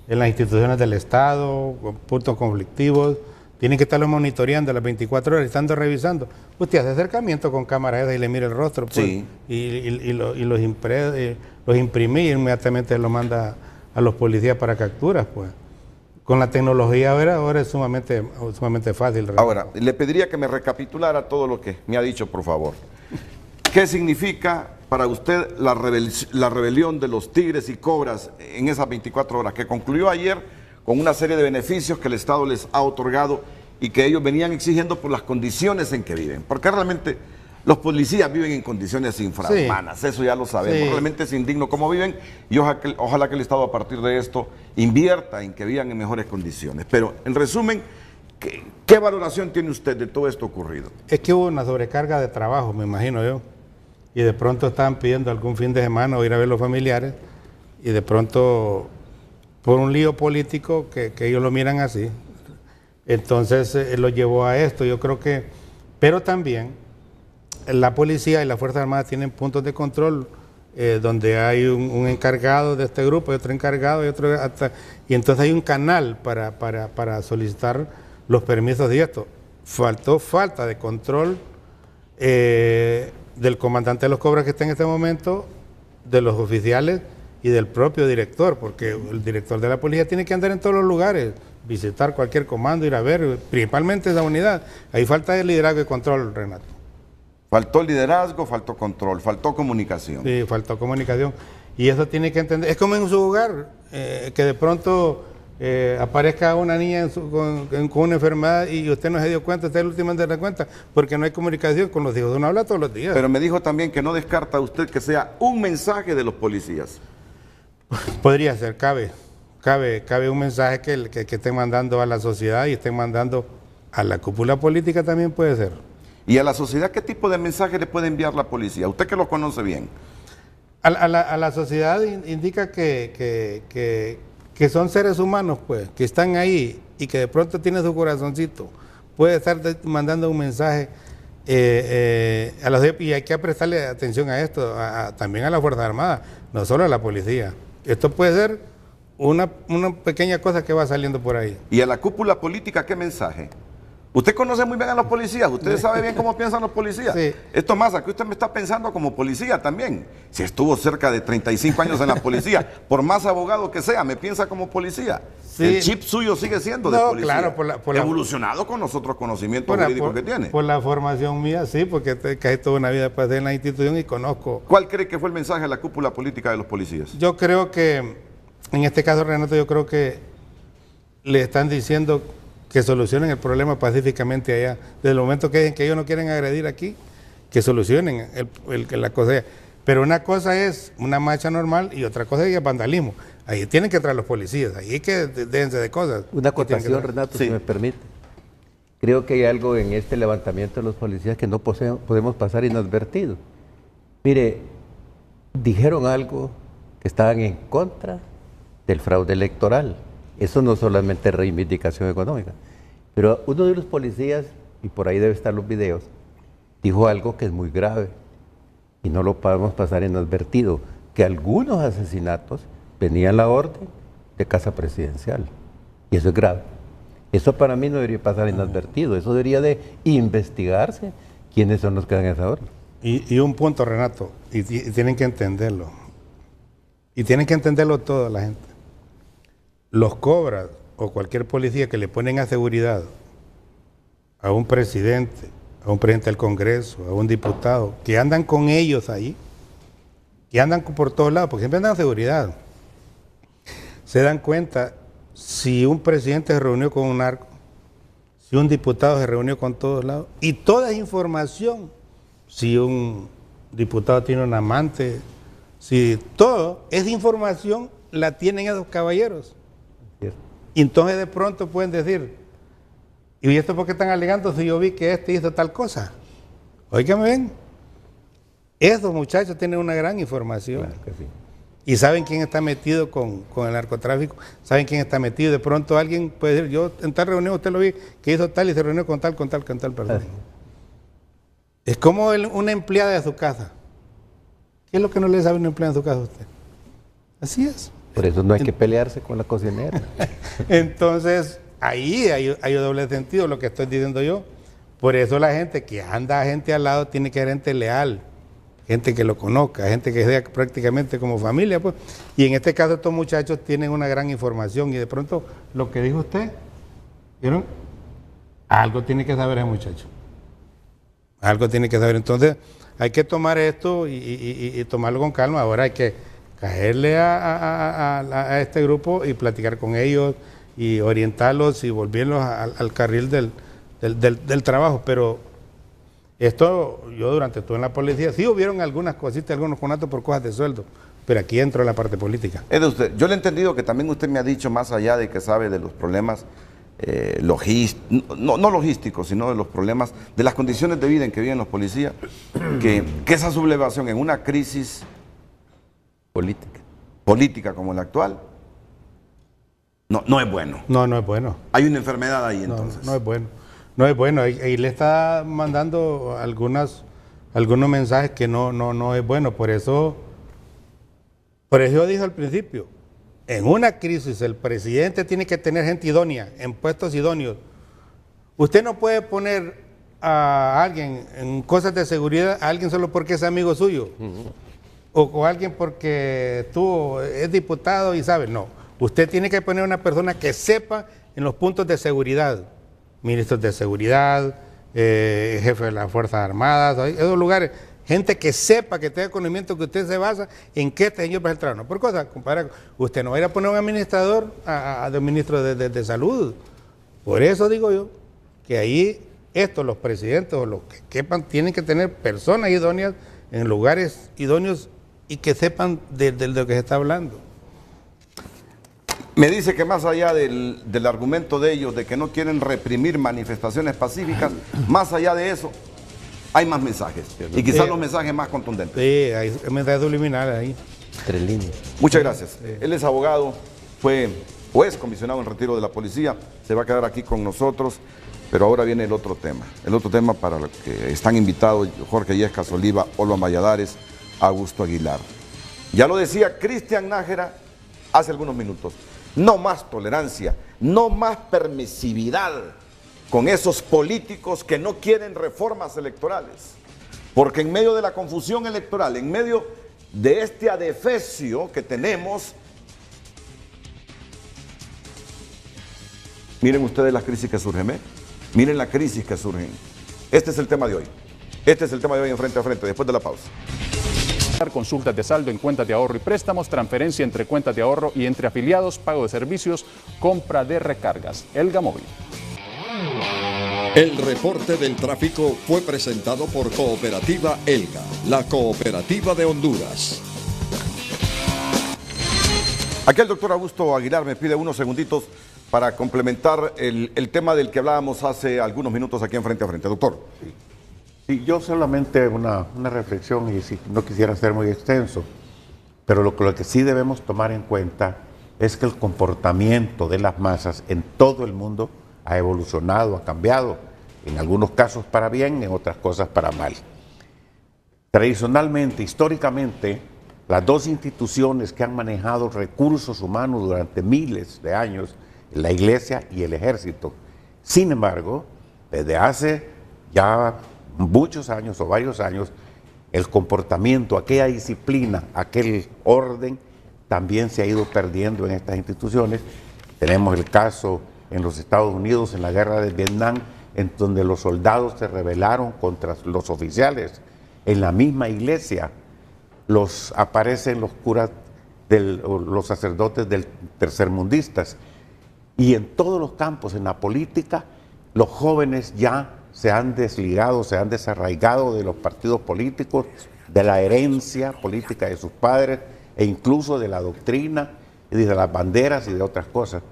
en las instituciones del Estado, con puntos conflictivos, tienen que estarlo monitoreando las 24 horas, estando revisando. Usted hace acercamiento con cámaras esas y le mira el rostro, pues, sí. y los imprime y inmediatamente lo manda a los policías para capturas, pues. Con la tecnología ahora es sumamente fácil. Realmente. Ahora, le pediría que me recapitulara todo lo que me ha dicho, por favor. ¿Qué significa para usted la rebelión de los tigres y cobras en esas 24 horas, que concluyó ayer con una serie de beneficios que el Estado les ha otorgado y que ellos venían exigiendo por las condiciones en que viven? Porque realmente los policías viven en condiciones infrahumanas, sí. Eso ya lo sabemos, sí. Realmente es indigno cómo viven y ojalá que el Estado a partir de esto invierta en que vivan en mejores condiciones. Pero en resumen, ¿qué valoración tiene usted de todo esto ocurrido? Es que hubo una sobrecarga de trabajo, me imagino yo. Y de pronto estaban pidiendo algún fin de semana o ir a ver a los familiares y de pronto por un lío político que ellos lo miran así, entonces lo llevó a esto. Yo creo que, pero también la policía y las Fuerzas Armadas tienen puntos de control donde hay un encargado de este grupo y otro encargado y otro y entonces hay un canal para solicitar los permisos de esto. Falta de control del comandante de los cobras que está en este momento, de los oficiales y del propio director, porque el director de la policía tiene que andar en todos los lugares, visitar cualquier comando, ir a ver, principalmente esa unidad. Ahí falta el liderazgo y control, Renato. Faltó liderazgo, faltó control, faltó comunicación. Sí, faltó comunicación. Y eso tiene que entender. Es como en su hogar, que de pronto aparezca una niña con una enfermedad y usted no se dio cuenta, usted es el último en darse cuenta, porque no hay comunicación con los hijos. Uno habla todos los días. Pero me dijo también que no descarta usted que sea un mensaje de los policías. Podría ser, cabe un mensaje que estén mandando a la sociedad y estén mandando a la cúpula política también puede ser. ¿Y a la sociedad qué tipo de mensaje le puede enviar la policía? Usted que lo conoce bien. A la sociedad indica que son seres humanos, pues, que están ahí y que de pronto tiene su corazoncito. Puede estar mandando un mensaje y hay que prestarle atención a esto, también a las Fuerzas Armadas, no solo a la policía. Esto puede ser una pequeña cosa que va saliendo por ahí. ¿Y a la cúpula política qué mensaje? Usted conoce muy bien a los policías, usted sabe bien cómo piensan los policías. Sí. Esto más, aquí usted me está pensando como policía también. Si estuvo cerca de 35 años en la policía, por más abogado que sea, me piensa como policía. Sí. El chip suyo sigue siendo de No, policía. claro, por la- evolucionado con los otros conocimientos jurídicos que tiene. Por la formación mía, sí, porque casi toda una vida pasé en la institución y conozco. ¿Cuál cree que fue el mensaje a la cúpula política de los policías? Yo creo que, en este caso, Renato, yo creo que le están diciendo que solucionen el problema pacíficamente allá. Desde el momento que dicen que ellos no quieren agredir aquí, que solucionen la cosa. Pero una cosa es una marcha normal y otra cosa es el vandalismo. Ahí tienen que entrar los policías, ahí es que déjense de cosas. Una Ahí tienen que acotación, entrar. Renato, Sí. si me permite. Creo que hay algo en este levantamiento de los policías que no podemos pasar inadvertido. Mire, dijeron algo que estaban en contra del fraude electoral. Eso no solamente es reivindicación económica. Pero uno de los policías, y por ahí debe estar los videos, dijo algo que es muy grave y no lo podemos pasar inadvertido, que algunos asesinatos venían a la orden de casa presidencial. Y eso es grave. Eso para mí no debería pasar inadvertido. Eso debería de investigarse quiénes son los que dan esa orden. Y un punto, Renato, y tienen que entenderlo. Y tienen que entenderlo toda la gente. Los cobras o cualquier policía que le ponen a seguridad a un presidente del Congreso, a un diputado, que andan con ellos ahí, que andan por todos lados, porque siempre andan a seguridad, se dan cuenta si un presidente se reunió con un narco, si un diputado se reunió con todos lados, y toda es información, si un diputado tiene un amante, si todo es información, la tienen esos caballeros. ¿Cierto? Y entonces de pronto pueden decir, ¿y esto por qué están alegando si yo vi que este hizo tal cosa? Óigame bien, esos muchachos tienen una gran información. Claro que sí. Y saben quién está metido con el narcotráfico, saben quién está metido. De pronto alguien puede decir, yo en tal reunión usted lo vi, que hizo tal y se reunió con tal persona. Así. Es como una empleada de su casa. ¿Qué es lo que no le sabe una empleada de su casa a usted? Así es. Por eso no hay que pelearse con la cocinera. Entonces, ahí hay un doble sentido lo que estoy diciendo yo. Por eso la gente que anda a gente al lado tiene que ser gente leal, gente que lo conozca, gente que sea prácticamente como familia, pues. Y en este caso estos muchachos tienen una gran información y de pronto lo que dijo usted, ¿vieron? Algo tiene que saber ese muchacho. Algo tiene que saber. Entonces hay que tomar esto y tomarlo con calma. Ahora hay que caerle a este grupo y platicar con ellos y orientarlos y volverlos al carril del trabajo. Pero esto, yo durante todo en la policía, sí hubieron algunas cositas, algunos conatos por cosas de sueldo, pero aquí entro en la parte política. Es de usted. Yo le he entendido que también usted me ha dicho, más allá de que sabe de los problemas no logísticos, sino de los problemas, de las condiciones de vida en que viven los policías, que esa sublevación en una crisis política como la actual, no es bueno. No es bueno. Hay una enfermedad ahí entonces. No es bueno. No es bueno. Ahí le está mandando algunos mensajes que no es bueno. Por eso yo dije al principio, en una crisis el presidente tiene que tener gente idónea, en puestos idóneos. Usted no puede poner a alguien en cosas de seguridad, a alguien solo porque es amigo suyo. O alguien porque es diputado y sabe. No. Usted tiene que poner una persona que sepa en los puntos de seguridad. Ministros de seguridad, jefe de las Fuerzas Armadas, esos lugares. Gente que sepa, que tenga conocimiento, que usted se basa en qué este señor va a entrar. No por cosas, compadre, usted no va a ir a poner un administrador de un ministro de salud. Por eso digo yo que ahí los presidentes o los que quepan tienen que tener personas idóneas en lugares idóneos y que sepan de lo que se está hablando. Me dice que más allá del argumento de ellos de que no quieren reprimir manifestaciones pacíficas, más allá de eso, hay más mensajes. Y quizás los mensajes más contundentes. Sí, hay mensajes subliminales ahí. 3 líneas. Muchas gracias. Él es abogado, fue o es comisionado en retiro de la policía, se va a quedar aquí con nosotros, pero ahora viene el otro tema. El otro tema para los que están invitados, Jorge Yescas Oliva, Olva Valladares, Augusto Aguilar. Ya lo decía Cristian Nájera hace algunos minutos, no más tolerancia, no más permisividad con esos políticos que no quieren reformas electorales. Porque en medio de la confusión electoral, en medio de este adefesio que tenemos, miren ustedes las crisis que surgen, miren la crisis que surgen. Este es el tema de hoy. Este es el tema de hoy en Frente a Frente, después de la pausa. Consultas de saldo en cuentas de ahorro y préstamos, transferencia entre cuentas de ahorro y entre afiliados, pago de servicios, compra de recargas. Elga Móvil. El reporte del tráfico fue presentado por Cooperativa Elga, la cooperativa de Honduras. Aquí el doctor Augusto Aguilar me pide unos segunditos para complementar el tema del que hablábamos hace algunos minutos aquí en Frente a Frente. Doctor. Sí, yo solamente una reflexión, y si no quisiera ser muy extenso, pero lo que sí debemos tomar en cuenta es que el comportamiento de las masas en todo el mundo ha evolucionado, ha cambiado, en algunos casos para bien, en otras cosas para mal. Tradicionalmente, históricamente, las dos instituciones que han manejado recursos humanos durante miles de años, la Iglesia y el Ejército. Sin embargo, desde hace ya muchos años o varios años, el comportamiento, aquella disciplina, aquel orden, también se ha ido perdiendo en estas instituciones. Tenemos el caso en los Estados Unidos, en la guerra de Vietnam, en donde los soldados se rebelaron contra los oficiales. En la misma iglesia aparecen los curas, los sacerdotes tercermundistas. Y en todos los campos, en la política, los jóvenes ya se han desligado, se han desarraigado de los partidos políticos, de la herencia política de sus padres e incluso de la doctrina y de las banderas y de otras cosas.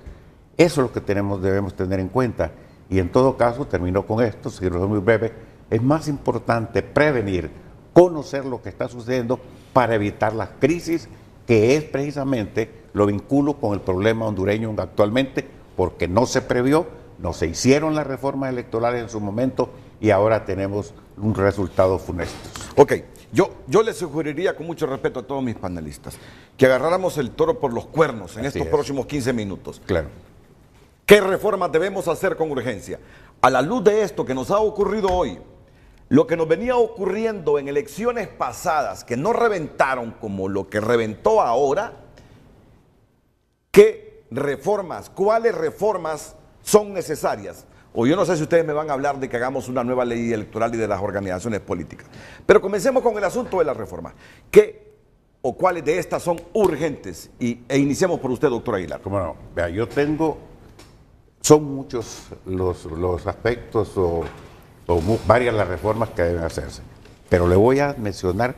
Eso es lo que debemos tener en cuenta. Y en todo caso, termino con esto, si lo soy muy breve, es más importante prevenir, conocer lo que está sucediendo para evitar las crisis, que es precisamente, lo vinculo con el problema hondureño actualmente, porque no se previó, no se hicieron las reformas electorales en su momento y ahora tenemos un resultado funesto. Ok, yo les sugeriría con mucho respeto a todos mis panelistas que agarráramos el toro por los cuernos en estos próximos 15 minutos. Claro. ¿Qué reformas debemos hacer con urgencia? A la luz de esto que nos ha ocurrido hoy, lo que nos venía ocurriendo en elecciones pasadas que no reventaron como lo que reventó ahora, ¿qué reformas, cuáles reformas son necesarias? O yo no sé si ustedes me van a hablar de que hagamos una nueva ley electoral y de las organizaciones políticas. Pero comencemos con el asunto de la reforma. ¿Qué o cuáles de estas son urgentes? E iniciamos por usted, doctor Aguilar. ¿Cómo no? Vea, son muchos los aspectos o varias las reformas que deben hacerse. Pero le voy a mencionar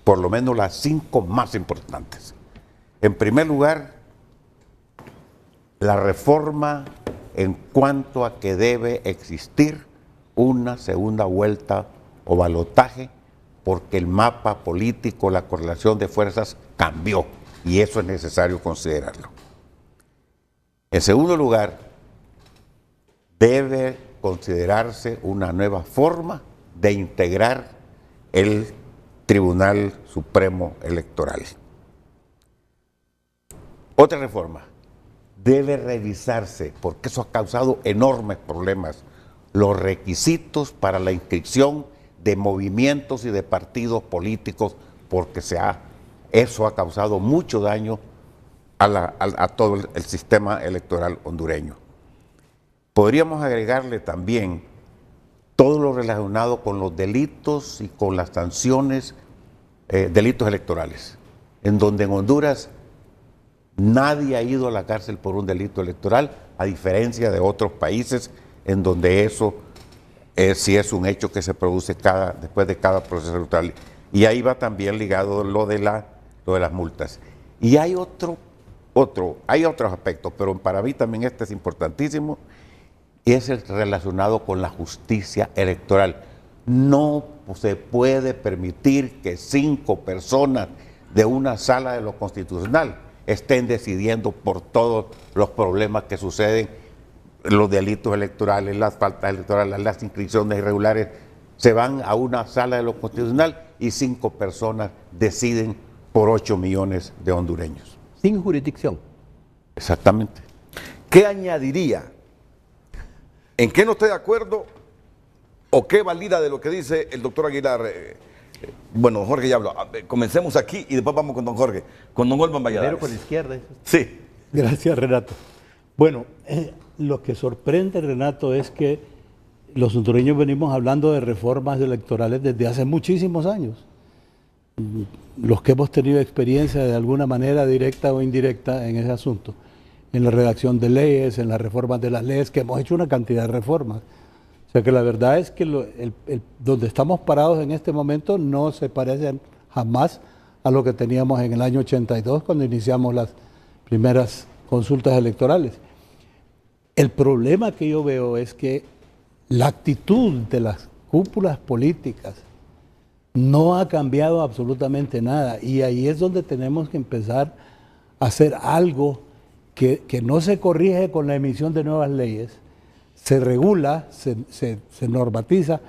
por lo menos las 5 más importantes. En primer lugar, la reforma en cuanto a que debe existir una segunda vuelta o balotaje, porque el mapa político, la correlación de fuerzas cambió y eso es necesario considerarlo. En segundo lugar, debe considerarse una nueva forma de integrar el Tribunal Supremo Electoral. Otra reforma. Debe revisarse, porque eso ha causado enormes problemas, los requisitos para la inscripción de movimientos y de partidos políticos, porque eso ha causado mucho daño a todo el sistema electoral hondureño. Podríamos agregarle también todo lo relacionado con los delitos y con las sanciones, delitos electorales, en donde en Honduras nadie ha ido a la cárcel por un delito electoral, a diferencia de otros países en donde eso sí es un hecho que se produce después de cada proceso electoral. Y ahí va también ligado lo de las multas. Y hay hay otros aspectos, pero para mí también este es importantísimo, y es el relacionado con la justicia electoral. No se puede permitir que 5 personas de una sala de lo constitucional estén decidiendo por todos los problemas que suceden, los delitos electorales, las faltas electorales, las inscripciones irregulares. Se van a una sala de lo constitucional y 5 personas deciden por 8 millones de hondureños. Sin jurisdicción. Exactamente. ¿Qué añadiría? ¿En qué no estoy de acuerdo? ¿O qué valida de lo que dice el doctor Aguilar? Bueno, Jorge ya habló. Comencemos aquí y después vamos con don Jorge. Con don Olman Valladares. Primero por la izquierda. Sí. Gracias, Renato. Bueno, lo que sorprende, Renato, es que los hondureños venimos hablando de reformas electorales desde hace muchísimos años. Los que hemos tenido experiencia de alguna manera directa o indirecta en ese asunto, en la redacción de leyes, en las reformas de las leyes, que hemos hecho una cantidad de reformas. O sea que la verdad es que donde estamos parados en este momento no se parece jamás a lo que teníamos en el año 82 cuando iniciamos las primeras consultas electorales. El problema que yo veo es que la actitud de las cúpulas políticas no ha cambiado absolutamente nada, y ahí es donde tenemos que empezar a hacer algo que no se corrige con la emisión de nuevas leyes, se regula, se normatiza,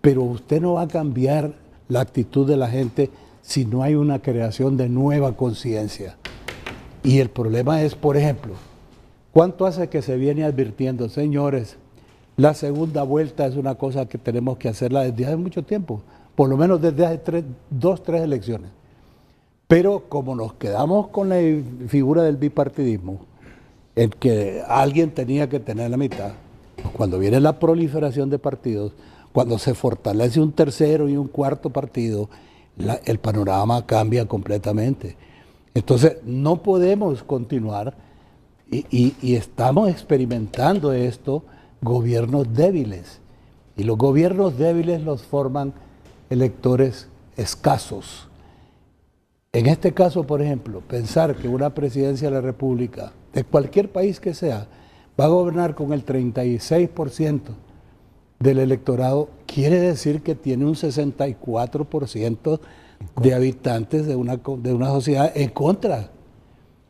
pero usted no va a cambiar la actitud de la gente si no hay una creación de nueva conciencia. Y el problema es, por ejemplo, ¿cuánto hace que se viene advirtiendo? Señores, la segunda vuelta es una cosa que tenemos que hacerla desde hace mucho tiempo, por lo menos desde hace 2, 3 elecciones. Pero como nos quedamos con la figura del bipartidismo, el que alguien tenía que tener la mitad, cuando viene la proliferación de partidos, cuando se fortalece un tercero y un cuarto partido, el panorama cambia completamente. Entonces no podemos continuar y estamos experimentando esto, gobiernos débiles. Y los gobiernos débiles los forman electores escasos. En este caso, por ejemplo, pensar que una presidencia de la República, de cualquier país que sea, va a gobernar con el 36% del electorado, quiere decir que tiene un 64% de habitantes de una sociedad en contra.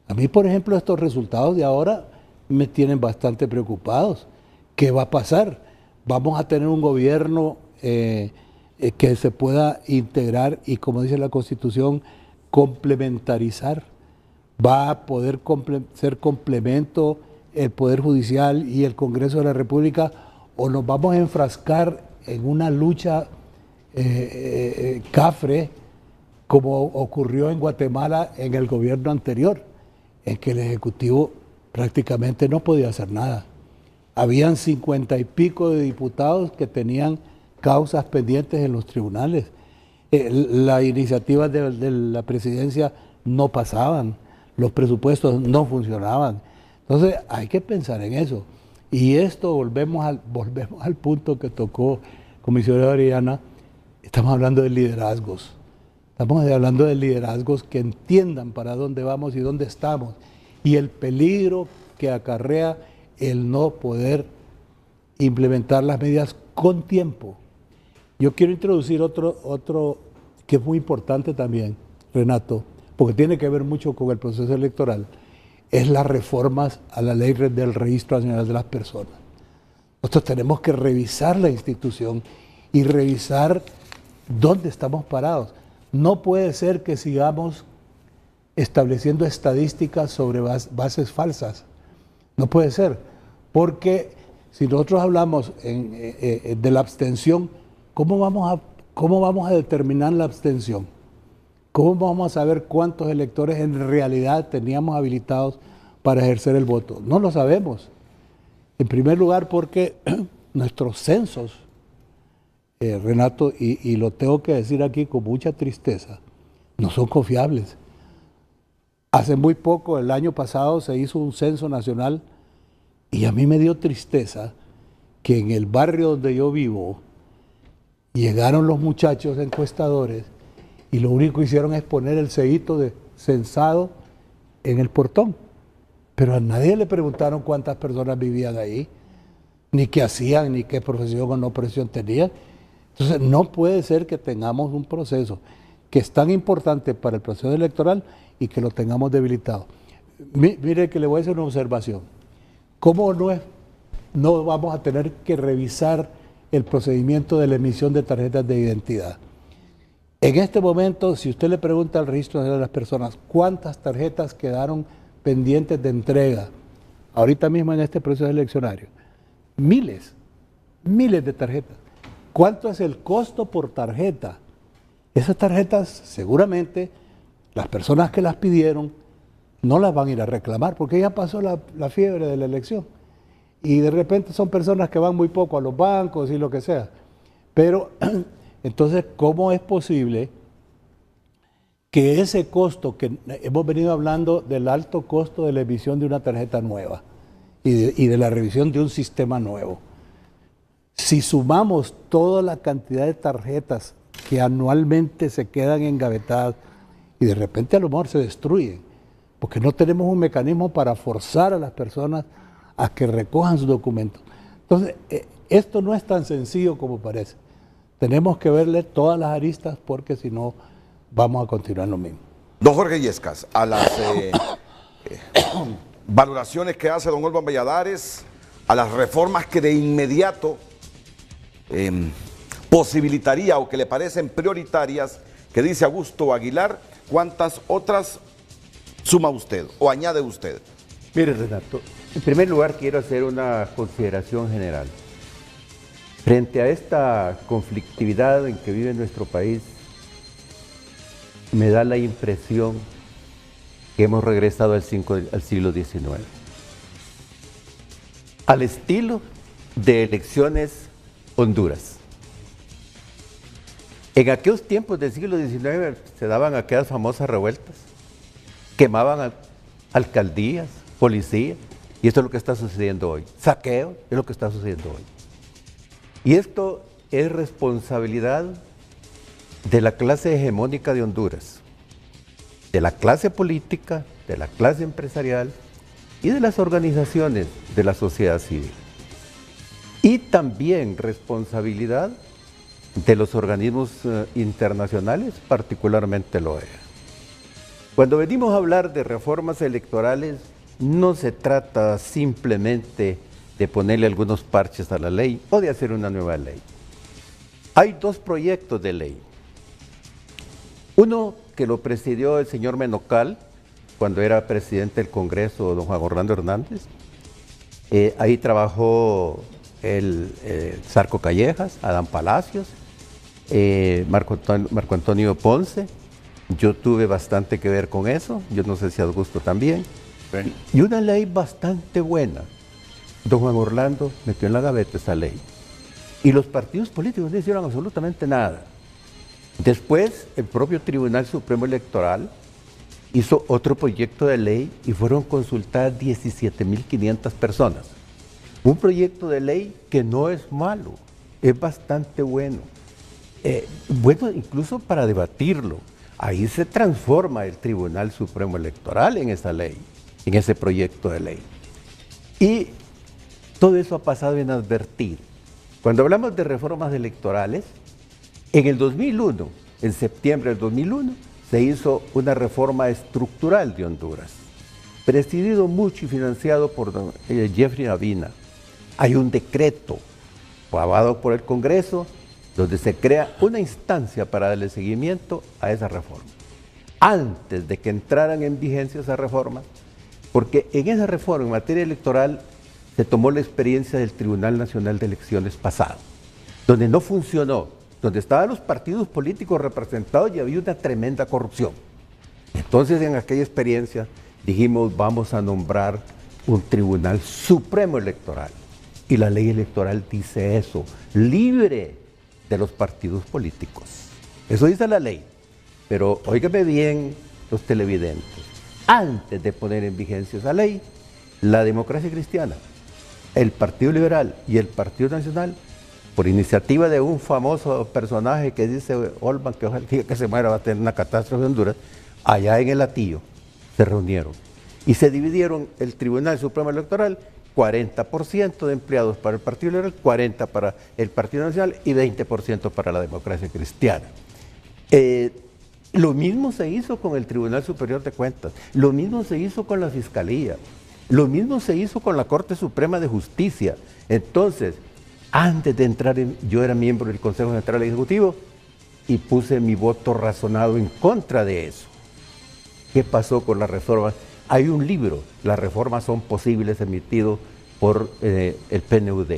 A mí, por ejemplo, estos resultados de ahora me tienen bastante preocupados. ¿Qué va a pasar? Vamos a tener un gobierno que se pueda integrar y, como dice la Constitución, complementarizar. Va a poder ser complemento el Poder Judicial y el Congreso de la República, o nos vamos a enfrascar en una lucha cafre, como ocurrió en Guatemala en el gobierno anterior, en que el Ejecutivo prácticamente no podía hacer nada. Habían 50 y pico de diputados que tenían causas pendientes en los tribunales. Las iniciativas de la presidencia no pasaban, los presupuestos no funcionaban. Entonces hay que pensar en eso. Y esto volvemos al punto que tocó comisionada Oriana. Estamos hablando de liderazgos. Estamos hablando de liderazgos que entiendan para dónde vamos y dónde estamos. Y el peligro que acarrea el no poder implementar las medidas con tiempo. Yo quiero introducir otro que es muy importante también, Renato, porque tiene que ver mucho con el proceso electoral, es las reformas a la ley del Registro Nacional de las Personas. Nosotros tenemos que revisar la institución y revisar dónde estamos parados. No puede ser que sigamos estableciendo estadísticas sobre bases falsas. No puede ser, porque si nosotros hablamos de la abstención, ¿cómo vamos a determinar la abstención? ¿Cómo vamos a saber cuántos electores en realidad teníamos habilitados para ejercer el voto? No lo sabemos. En primer lugar, porque nuestros censos, Renato, y lo tengo que decir aquí con mucha tristeza, no son confiables. Hace muy poco, el año pasado, se hizo un censo nacional y a mí me dio tristeza que en el barrio donde yo vivo llegaron los muchachos encuestadores y lo único que hicieron es poner el sellito de censado en el portón. Pero a nadie le preguntaron cuántas personas vivían ahí, ni qué hacían, ni qué profesión o no profesión tenían. Entonces no puede ser que tengamos un proceso que es tan importante para el proceso electoral y que lo tengamos debilitado. Mire que le voy a hacer una observación. ¿Cómo no vamos a tener que revisar el procedimiento de la emisión de tarjetas de identidad? En este momento, si usted le pregunta al Registro Nacional de las Personas cuántas tarjetas quedaron pendientes de entrega, ahorita mismo en este proceso eleccionario, miles de tarjetas. ¿Cuánto es el costo por tarjeta? Esas tarjetas, seguramente, las personas que las pidieron no las van a ir a reclamar, porque ya pasó la fiebre de la elección. Y de repente son personas que van muy poco a los bancos y lo que sea. Pero entonces, ¿cómo es posible que ese costo, que hemos venido hablando del alto costo de la emisión de una tarjeta nueva y de la revisión de un sistema nuevo, si sumamos toda la cantidad de tarjetas que anualmente se quedan engavetadas y de repente a lo mejor se destruyen, porque no tenemos un mecanismo para forzar a las personas a que recojan sus documentos. Entonces, esto no es tan sencillo como parece. Tenemos que verle todas las aristas porque si no vamos a continuar lo mismo. Don Jorge Illescas, a las valoraciones que hace don Olvan Valladares, a las reformas que de inmediato posibilitaría o que le parecen prioritarias, que dice Augusto Aguilar, ¿cuántas otras suma usted o añade usted? Mire, Renato, en primer lugar quiero hacer una consideración general. Frente a esta conflictividad en que vive nuestro país, me da la impresión que hemos regresado al siglo XIX. Al estilo de elecciones Honduras. En aquellos tiempos del siglo XIX se daban aquellas famosas revueltas, quemaban alcaldías, policías, y esto es lo que está sucediendo hoy. Saqueo es lo que está sucediendo hoy. Y esto es responsabilidad de la clase hegemónica de Honduras, de la clase política, de la clase empresarial y de las organizaciones de la sociedad civil. Y también responsabilidad de los organismos internacionales, particularmente la OEA. Cuando venimos a hablar de reformas electorales, no se trata simplemente de ponerle algunos parches a la ley o de hacer una nueva ley. Hay dos proyectos de ley. Uno que lo presidió el señor Menocal, cuando era presidente del Congreso, don Juan Orlando Hernández. Ahí trabajó el Zarco Callejas, Adán Palacios, Marco Antonio Ponce. Yo tuve bastante que ver con eso, yo no sé si Augusto también. Sí. Y una ley bastante buena. Don Juan Orlando metió en la gaveta esa ley. Y los partidos políticos no hicieron absolutamente nada. Después, el propio Tribunal Supremo Electoral hizo otro proyecto de ley y fueron consultadas 17.500 personas. Un proyecto de ley que no es malo, es bastante bueno. Bueno, incluso para debatirlo. Ahí se transforma el Tribunal Supremo Electoral en esa ley, en ese proyecto de ley. Y todo eso ha pasado inadvertido. Cuando hablamos de reformas electorales, en el 2001, en septiembre del 2001, se hizo una reforma estructural de Honduras, presidido mucho y financiado por Jeffrey Navina. Hay un decreto aprobado por el Congreso donde se crea una instancia para darle seguimiento a esa reforma. Antes de que entraran en vigencia esa reforma, porque en esa reforma en materia electoral se tomó la experiencia del Tribunal Nacional de Elecciones pasado, donde no funcionó, donde estaban los partidos políticos representados y había una tremenda corrupción. Entonces, en aquella experiencia dijimos, vamos a nombrar un Tribunal Supremo Electoral. Y la ley electoral dice eso, libre de los partidos políticos. Eso dice la ley. Pero óigame bien los televidentes. Antes de poner en vigencia esa ley, la Democracia Cristiana, el Partido Liberal y el Partido Nacional, por iniciativa de un famoso personaje que dice Olvan, que ojalá que se muera va a tener una catástrofe en Honduras, allá en el Hatillo, se reunieron y se dividieron el Tribunal Supremo Electoral, 40% de empleados para el Partido Liberal, 40% para el Partido Nacional y 20% para la Democracia Cristiana. Lo mismo se hizo con el Tribunal Superior de Cuentas, lo mismo se hizo con la Fiscalía, lo mismo se hizo con la Corte Suprema de Justicia. Entonces, antes de entrar yo era miembro del Consejo Central Ejecutivo y puse mi voto razonado en contra de eso. ¿Qué pasó con la reforma? Hay un libro, Las reformas son posibles, emitido por el PNUD.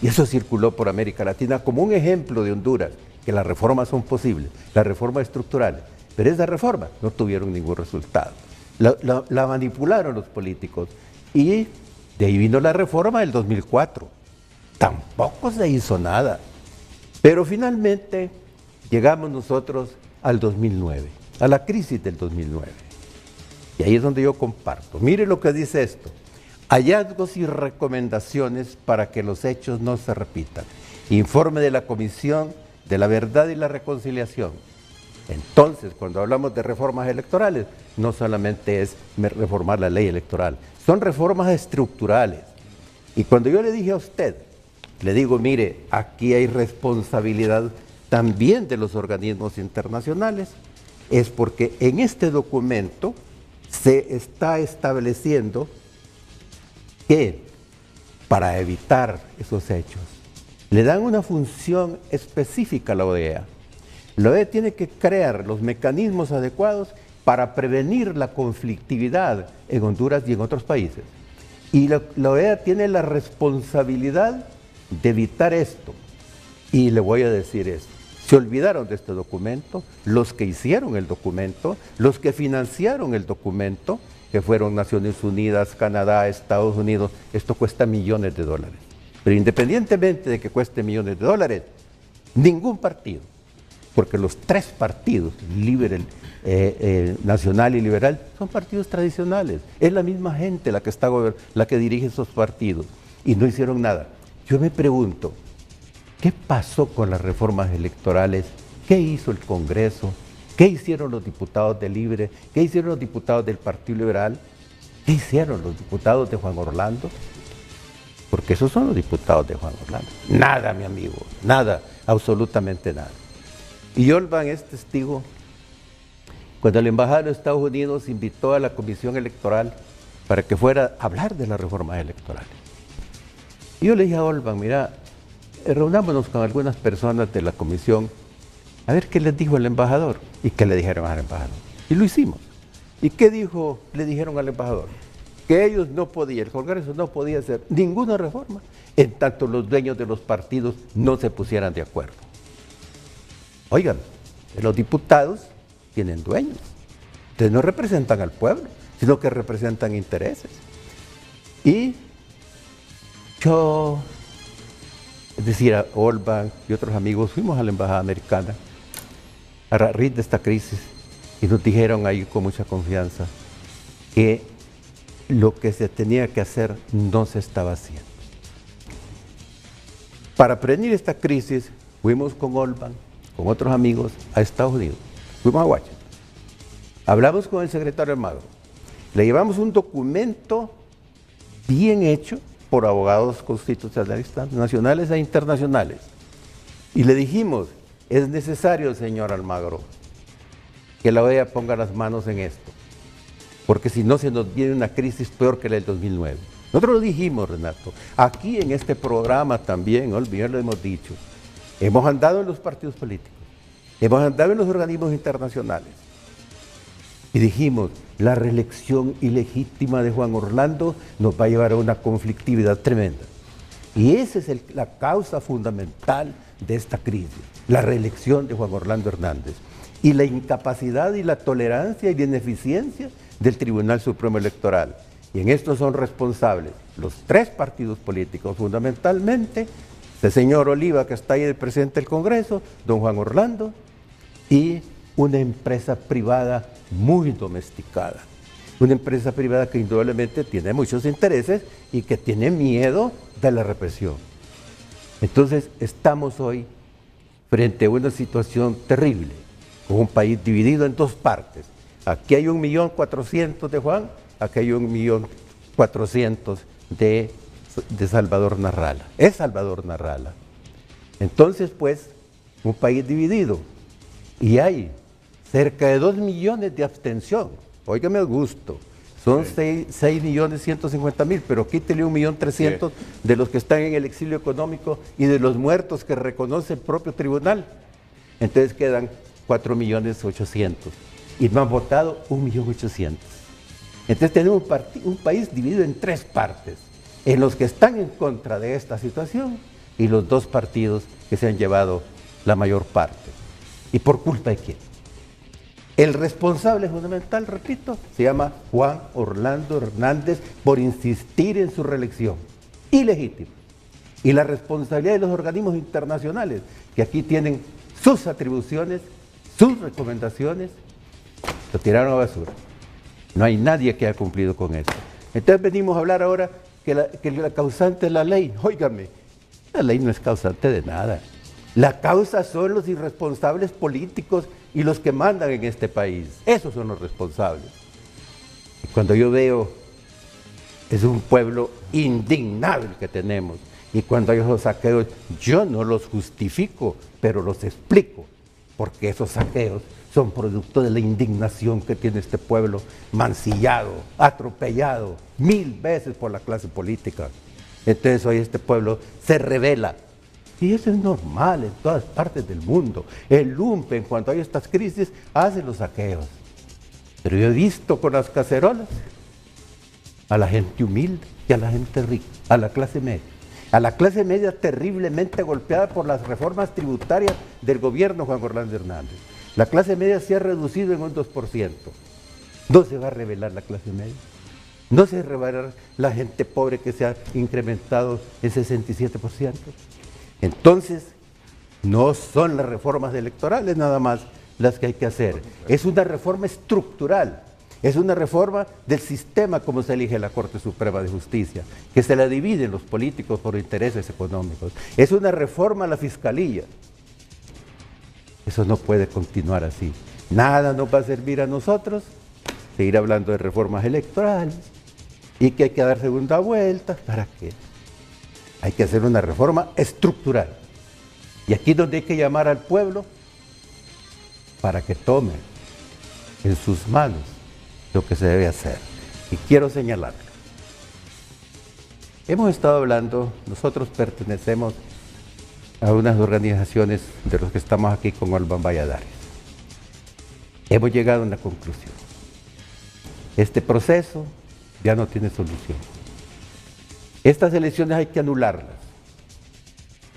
Y eso circuló por América Latina como un ejemplo de Honduras, que las reformas son posibles, las reformas estructurales. Pero esas reformas no tuvieron ningún resultado. La manipularon los políticos. Y de ahí vino la reforma del 2004. Tampoco se hizo nada. Pero finalmente llegamos nosotros al 2009, a la crisis del 2009. Y ahí es donde yo comparto. Mire lo que dice esto. Hallazgos y recomendaciones para que los hechos no se repitan. Informe de la Comisión de la Verdad y la Reconciliación. Entonces, cuando hablamos de reformas electorales, no solamente es reformar la ley electoral, son reformas estructurales. Y cuando yo le dije a usted, le digo, mire, aquí hay responsabilidad también de los organismos internacionales, es porque en este documento se está estableciendo que para evitar esos hechos le dan una función específica a la OEA. La OEA tiene que crear los mecanismos adecuados para prevenir la conflictividad en Honduras y en otros países. Y la OEA tiene la responsabilidad de evitar esto. Y le voy a decir esto. Se olvidaron de este documento, los que hicieron el documento, los que financiaron el documento, que fueron Naciones Unidas, Canadá, Estados Unidos. Esto cuesta millones de dólares. Pero independientemente de que cueste millones de dólares, ningún partido, porque los tres partidos, Nacional y Liberal, son partidos tradicionales. Es la misma gente la que dirige esos partidos y no hicieron nada. Yo me pregunto, ¿qué pasó con las reformas electorales? ¿Qué hizo el Congreso? ¿Qué hicieron los diputados de Libre? ¿Qué hicieron los diputados del Partido Liberal? ¿Qué hicieron los diputados de Juan Orlando? Porque esos son los diputados de Juan Orlando. Nada, mi amigo, nada, absolutamente nada. Y Olban es testigo cuando la Embajada de Estados Unidos invitó a la Comisión Electoral para que fuera a hablar de las reformas electorales. Y yo le dije a Olban, mira, reunámonos con algunas personas de la comisión a ver qué les dijo el embajador y qué le dijeron al embajador. Y lo hicimos. ¿Y qué le dijeron al embajador? Que ellos no podían, el Congreso no podía hacer ninguna reforma en tanto los dueños de los partidos no se pusieran de acuerdo. Oigan, los diputados tienen dueños. Ustedes no representan al pueblo, sino que representan intereses. Y yo, es decir, a Olban y otros amigos, fuimos a la Embajada Americana a raíz de esta crisis y nos dijeron ahí con mucha confianza que lo que se tenía que hacer no se estaba haciendo. Para prevenir esta crisis, fuimos con Olban, con otros amigos, a Estados Unidos. Fuimos a Washington. Hablamos con el secretario Almagro. Le llevamos un documento bien hecho por abogados constitucionalistas nacionales e internacionales. Y le dijimos, es necesario, señor Almagro, que la OEA ponga las manos en esto, porque si no se nos viene una crisis peor que la del 2009. Nosotros lo dijimos, Renato, aquí en este programa también, ya lo hemos dicho, hemos andado en los partidos políticos, hemos andado en los organismos internacionales y dijimos, la reelección ilegítima de Juan Orlando nos va a llevar a una conflictividad tremenda. Y esa es la causa fundamental de esta crisis, la reelección de Juan Orlando Hernández y la incapacidad y la tolerancia y la ineficiencia del Tribunal Supremo Electoral. Y en esto son responsables los tres partidos políticos, fundamentalmente, el señor Oliva, que está ahí de presidente del Congreso, don Juan Orlando, y una empresa privada muy domesticada. Una empresa privada que indudablemente tiene muchos intereses y que tiene miedo de la represión. Entonces, estamos hoy frente a una situación terrible, con un país dividido en dos partes. Aquí hay 1.400.000 de Juan, aquí hay 1.400.000 de Salvador Narrala. Es Salvador Narrala. Entonces, pues, un país dividido. Y hay cerca de 2 millones de abstención. Óigame al gusto. Son 6.150.000, pero quítele 1.300.000 de los que están en el exilio económico y de los muertos que reconoce el propio tribunal. Entonces quedan 4.800.000. Y no han votado 1.800.000. Entonces tenemos un país dividido en 3 partes, en los que están en contra de esta situación y los 2 partidos que se han llevado la mayor parte. ¿Y por culpa de quién? El responsable fundamental, repito, se llama Juan Orlando Hernández por insistir en su reelección. Ilegítimo. Y la responsabilidad de los organismos internacionales, que aquí tienen sus atribuciones, sus recomendaciones, lo tiraron a basura. No hay nadie que haya cumplido con eso. Entonces venimos a hablar ahora que la causante es la ley. Óigame, la ley no es causante de nada. La causa son los irresponsables políticos y los que mandan en este país. Esos son los responsables. Y cuando yo veo, es un pueblo indignado el que tenemos. Y cuando hay esos saqueos, yo no los justifico, pero los explico. Porque esos saqueos son producto de la indignación que tiene este pueblo, mancillado, atropellado 1000 veces por la clase política. Entonces hoy este pueblo se rebela. Y eso es normal en todas partes del mundo. El lumpen, cuando hay estas crisis, hace los saqueos. Pero yo he visto con las cacerolas a la gente humilde y a la gente rica, a la clase media. A la clase media terriblemente golpeada por las reformas tributarias del gobierno Juan Orlando Hernández. La clase media se ha reducido en un 2%. ¿No se va a revelar la clase media? ¿No se va a revelar la gente pobre que se ha incrementado en 67%? Entonces, no son las reformas electorales nada más las que hay que hacer. Es una reforma estructural. Es una reforma del sistema como se elige la Corte Suprema de Justicia, que se la dividen los políticos por intereses económicos. Es una reforma a la Fiscalía. Eso no puede continuar así. Nada nos va a servir a nosotros seguir hablando de reformas electorales y que hay que dar segunda vuelta. ¿Para qué? Hay que hacer una reforma estructural. Y aquí es donde hay que llamar al pueblo para que tome en sus manos lo que se debe hacer. Y quiero señalar, hemos estado hablando, nosotros pertenecemos a unas organizaciones de los que estamos aquí con Olvan Valladares. Hemos llegado a una conclusión. Este proceso ya no tiene solución. Estas elecciones hay que anularlas.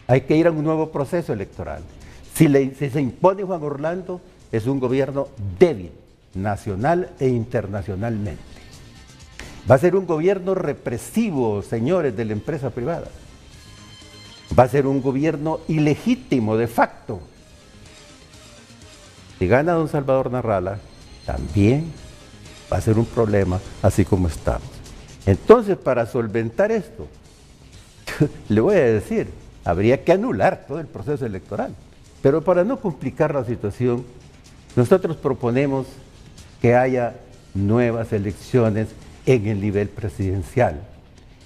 Hay que ir a un nuevo proceso electoral. Si se impone Juan Orlando, es un gobierno débil, nacional e internacionalmente. Va a ser un gobierno represivo, señores de la empresa privada. Va a ser un gobierno ilegítimo de facto. Si gana don Salvador Narrala, también va a ser un problema, así como estamos. Entonces, para solventar esto, le voy a decir, habría que anular todo el proceso electoral. Pero para no complicar la situación, nosotros proponemos que haya nuevas elecciones en el nivel presidencial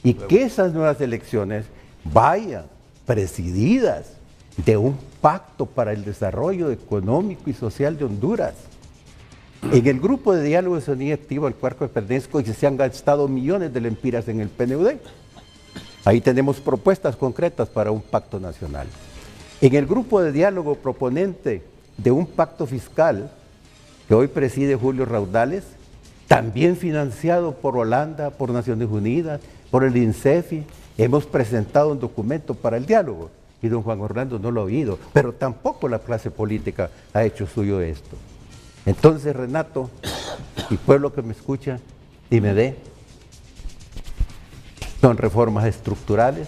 y que esas nuevas elecciones vayan presididas de un pacto para el desarrollo económico y social de Honduras. En el grupo de diálogo de ciudadanía activa al cual pertenezco y se han gastado millones de lempiras en el PNUD. Ahí tenemos propuestas concretas para un pacto nacional. En el grupo de diálogo proponente de un pacto fiscal que hoy preside Julio Raudales, también financiado por Holanda, por Naciones Unidas, por el INSEFI, hemos presentado un documento para el diálogo y don Juan Orlando no lo ha oído, pero tampoco la clase política ha hecho suyo esto. Entonces, Renato, y pueblo que me escucha y me ve, son reformas estructurales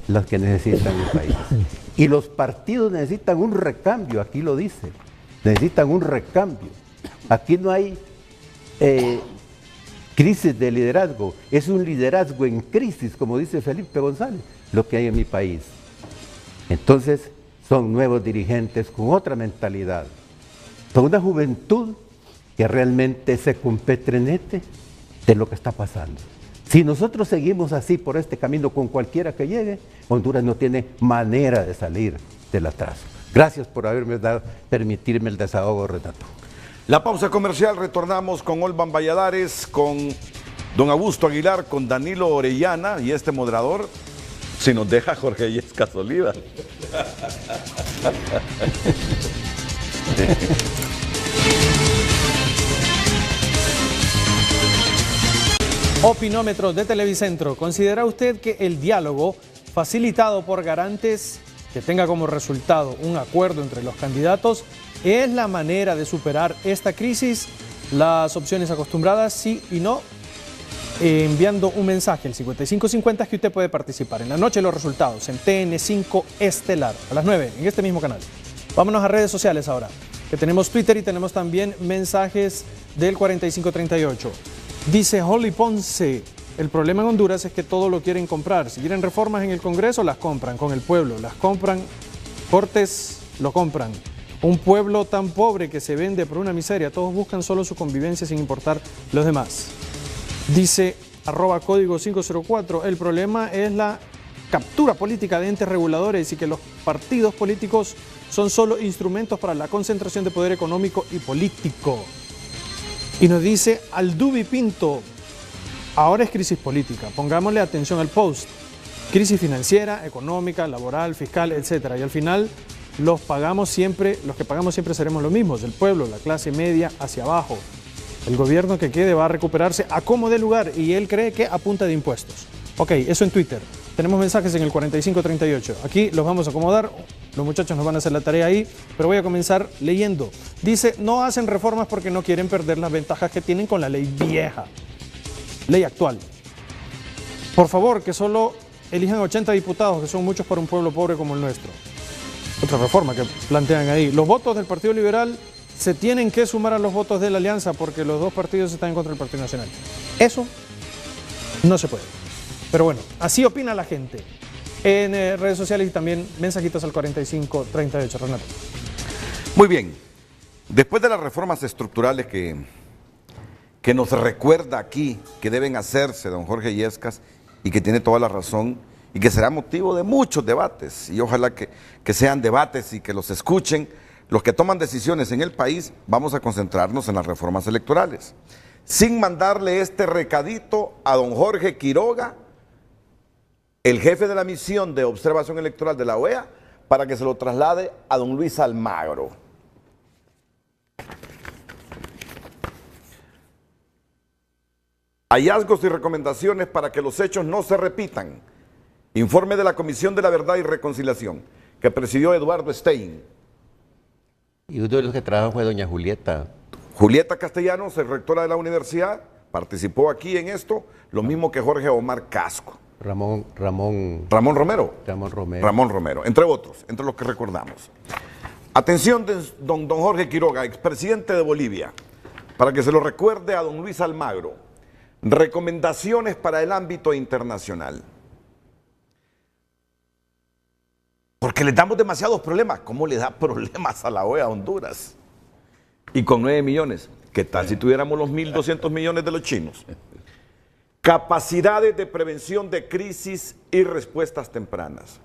las que necesitan el país. Y los partidos necesitan un recambio, aquí lo dice, necesitan un recambio. Aquí no hay crisis de liderazgo, es un liderazgo en crisis, como dice Felipe González, lo que hay en mi país. Entonces, son nuevos dirigentes con otra mentalidad. Son una juventud que realmente se competrenete de lo que está pasando. Si nosotros seguimos así por este camino con cualquiera que llegue, Honduras no tiene manera de salir del atraso. Gracias por permitirme el desahogo, Renato. La pausa comercial, retornamos con Olvan Valladares, con don Augusto Aguilar, con Danilo Orellana y este moderador, si nos deja Jorge Yescas Oliva. Opinómetro de Televicentro. ¿Considera usted que el diálogo facilitado por garantes que tenga como resultado un acuerdo entre los candidatos es la manera de superar esta crisis? Las opciones acostumbradas, sí y no, enviando un mensaje al 5550 que usted puede participar. En la noche los resultados en TN5 Estelar, a las 9, en este mismo canal. Vámonos a redes sociales ahora, que tenemos Twitter y tenemos también mensajes del 4538. Dice Holly Ponce, el problema en Honduras es que todo lo quieren comprar. Si quieren reformas en el Congreso, las compran con el pueblo, las compran, cortes, lo compran. Un pueblo tan pobre que se vende por una miseria, todos buscan solo su convivencia sin importar los demás. Dice @código 504, el problema es la captura política de entes reguladores y que los partidos políticos son solo instrumentos para la concentración de poder económico y político. Y nos dice Aldubi Pinto, ahora es crisis política, pongámosle atención al post, crisis financiera, económica, laboral, fiscal, etc. Y al final los que pagamos siempre seremos los mismos, el pueblo, la clase media hacia abajo. El gobierno que quede va a recuperarse a como dé lugar y él cree que a punta de impuestos. Ok, eso en Twitter. Tenemos mensajes en el 4538. Aquí los vamos a acomodar, los muchachos nos van a hacer la tarea ahí, pero voy a comenzar leyendo. Dice, no hacen reformas porque no quieren perder las ventajas que tienen con la ley vieja, ley actual. Por favor, que solo elijan 80 diputados, que son muchos para un pueblo pobre como el nuestro. Otra reforma que plantean ahí. Los votos del Partido Liberal se tienen que sumar a los votos de la Alianza porque los dos partidos están en contra del Partido Nacional. Eso no se puede. Pero bueno, así opina la gente en redes sociales y también mensajitos al 4538, Renato. Muy bien. Después de las reformas estructurales que nos recuerda aquí que deben hacerse don Jorge Yescas y que tiene toda la razón y que será motivo de muchos debates y ojalá que sean debates y que los escuchen los que toman decisiones en el país. Vamos a concentrarnos en las reformas electorales sin mandarle este recadito a don Jorge Quiroga, el jefe de la misión de observación electoral de la OEA, para que se lo traslade a don Luis Almagro. Hallazgos y recomendaciones para que los hechos no se repitan. Informe de la Comisión de la Verdad y Reconciliación, que presidió Eduardo Stein. Y uno de los que trabajó fue doña Julieta. Julieta Castellanos, rectora de la universidad, participó aquí en esto, lo mismo que Jorge Omar Casco. Ramón Romero, entre otros, entre los que recordamos. Atención de don Jorge Quiroga, expresidente de Bolivia, para que se lo recuerde a don Luis Almagro. Recomendaciones para el ámbito internacional. Porque le damos demasiados problemas. ¿Cómo le da problemas a la OEA a Honduras? Y con 9 millones. ¿Qué tal si tuviéramos los 1.200 millones de los chinos? Capacidades de prevención de crisis y respuestas tempranas.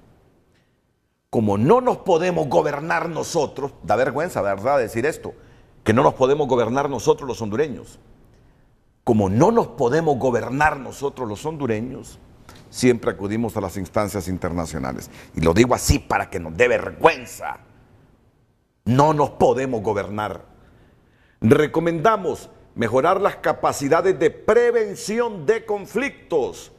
Como no nos podemos gobernar nosotros, da vergüenza, ¿verdad?, decir esto, que no nos podemos gobernar nosotros los hondureños. Como no nos podemos gobernar nosotros los hondureños, siempre acudimos a las instancias internacionales. Y lo digo así para que nos dé vergüenza. No nos podemos gobernar. Recomendamos mejorar las capacidades de prevención de conflictos,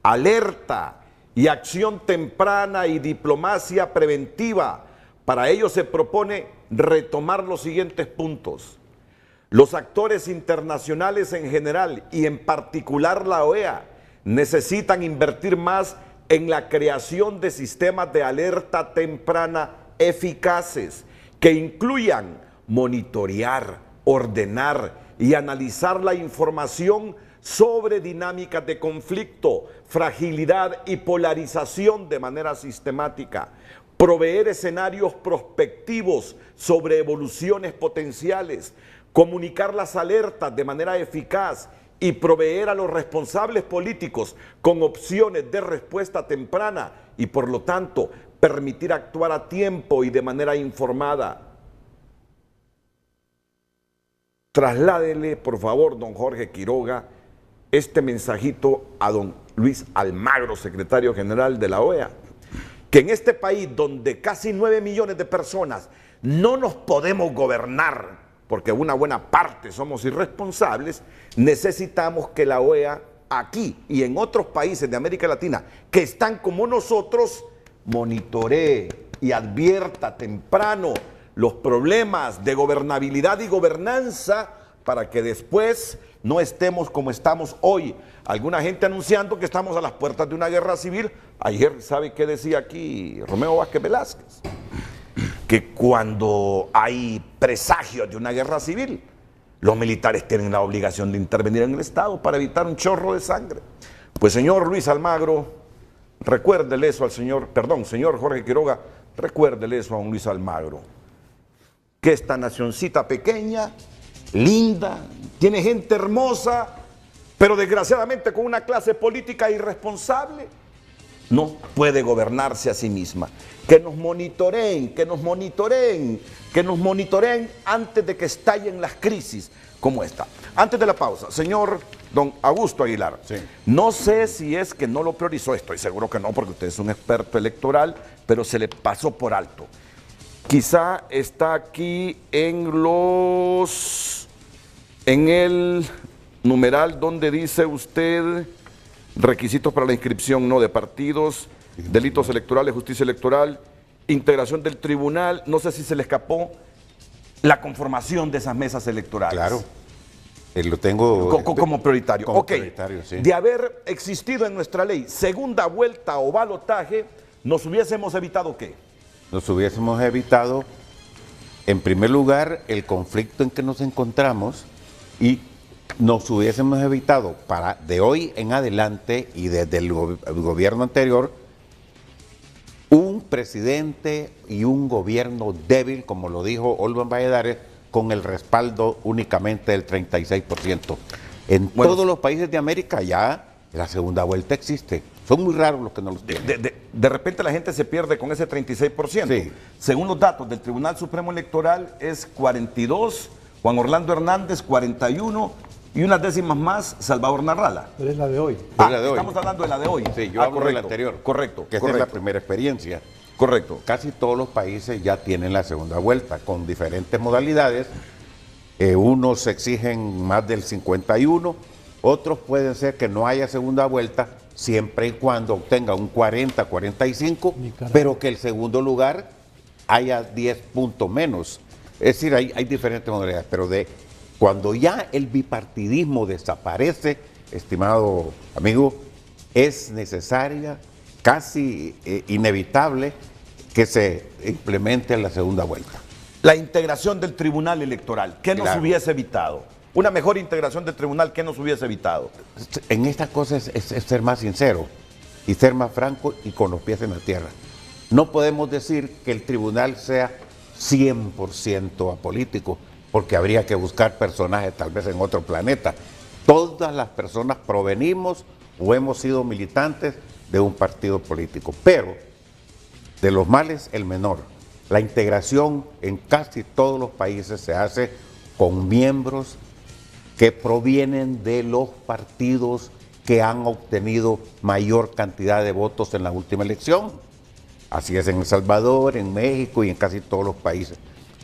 alerta y acción temprana y diplomacia preventiva. Para ello se propone retomar los siguientes puntos. Los actores internacionales en general y en particular la OEA necesitan invertir más en la creación de sistemas de alerta temprana eficaces que incluyan monitorear, ordenar y analizar la información sobre dinámicas de conflicto, fragilidad y polarización de manera sistemática, proveer escenarios prospectivos sobre evoluciones potenciales, comunicar las alertas de manera eficaz y proveer a los responsables políticos con opciones de respuesta temprana y por lo tanto permitir actuar a tiempo y de manera informada. trasládele, por favor, don Jorge Quiroga, este mensajito a don Luis Almagro, secretario general de la OEA, que en este país donde casi 9 millones de personas no nos podemos gobernar, porque una buena parte somos irresponsables, necesitamos que la OEA aquí y en otros países de América Latina que están como nosotros, monitoree y advierta temprano los problemas de gobernabilidad y gobernanza para que después no estemos como estamos hoy. Alguna gente anunciando que estamos a las puertas de una guerra civil. Ayer, ¿sabe qué decía aquí Romeo Vázquez Velázquez? Que cuando hay presagios de una guerra civil, los militares tienen la obligación de intervenir en el Estado para evitar un chorro de sangre. Pues señor Luis Almagro, recuérdele eso al señor Jorge Quiroga, recuérdele eso a un Luis Almagro, que esta nacioncita pequeña, linda, tiene gente hermosa, pero desgraciadamente con una clase política irresponsable, no puede gobernarse a sí misma. Que nos monitoreen, que nos monitoreen, que nos monitoreen antes de que estallen las crisis como esta. Antes de la pausa, señor don Augusto Aguilar, sí. No sé si es que no lo priorizó, estoy seguro que no, porque usted es un experto electoral, pero se le pasó por alto. Quizá está aquí en el numeral donde dice usted requisitos para la inscripción no de partidos, delitos electorales, justicia electoral, integración del tribunal, no sé si se le escapó la conformación de esas mesas electorales. Claro, lo tengo como prioritario. Como ok, prioritario, sí. De haber existido en nuestra ley segunda vuelta o balotaje, nos hubiésemos evitado ¿qué? Nos hubiésemos evitado, en primer lugar, el conflicto en que nos encontramos y nos hubiésemos evitado para de hoy en adelante y desde el gobierno anterior un presidente y un gobierno débil, como lo dijo Olvan Valladares, con el respaldo únicamente del 36%. En todos los países de América ya la segunda vuelta existe. Son muy raros los que no los tienen. De repente la gente se pierde con ese 36%. Sí. Según los datos del Tribunal Supremo Electoral es 42, Juan Orlando Hernández 41 y unas décimas más Salvador Narrala. Pero es la de hoy. Estamos hablando de la de hoy. Sí, yo hablo de la anterior. Correcto. Que esa es la primera experiencia. Correcto. Casi todos los países ya tienen la segunda vuelta con diferentes modalidades. Unos exigen más del 51, otros pueden ser que no haya segunda vuelta siempre y cuando obtenga un 40, 45, pero que el segundo lugar haya 10 puntos menos. Es decir, hay diferentes modalidades, pero cuando ya el bipartidismo desaparece, estimado amigo, es necesaria, casi inevitable, que se implemente la segunda vuelta. La integración del Tribunal Electoral, ¿qué nos Claro. hubiese evitado? Una mejor integración del tribunal, ¿qué nos hubiese evitado? En esta cosa es ser más sincero y ser más franco y con los pies en la tierra. No podemos decir que el tribunal sea 100% apolítico, porque habría que buscar personajes tal vez en otro planeta. Todas las personas provenimos o hemos sido militantes de un partido político, pero de los males el menor. La integración en casi todos los países se hace con miembros que provienen de los partidos que han obtenido mayor cantidad de votos en la última elección. Así es en El Salvador, en México y en casi todos los países.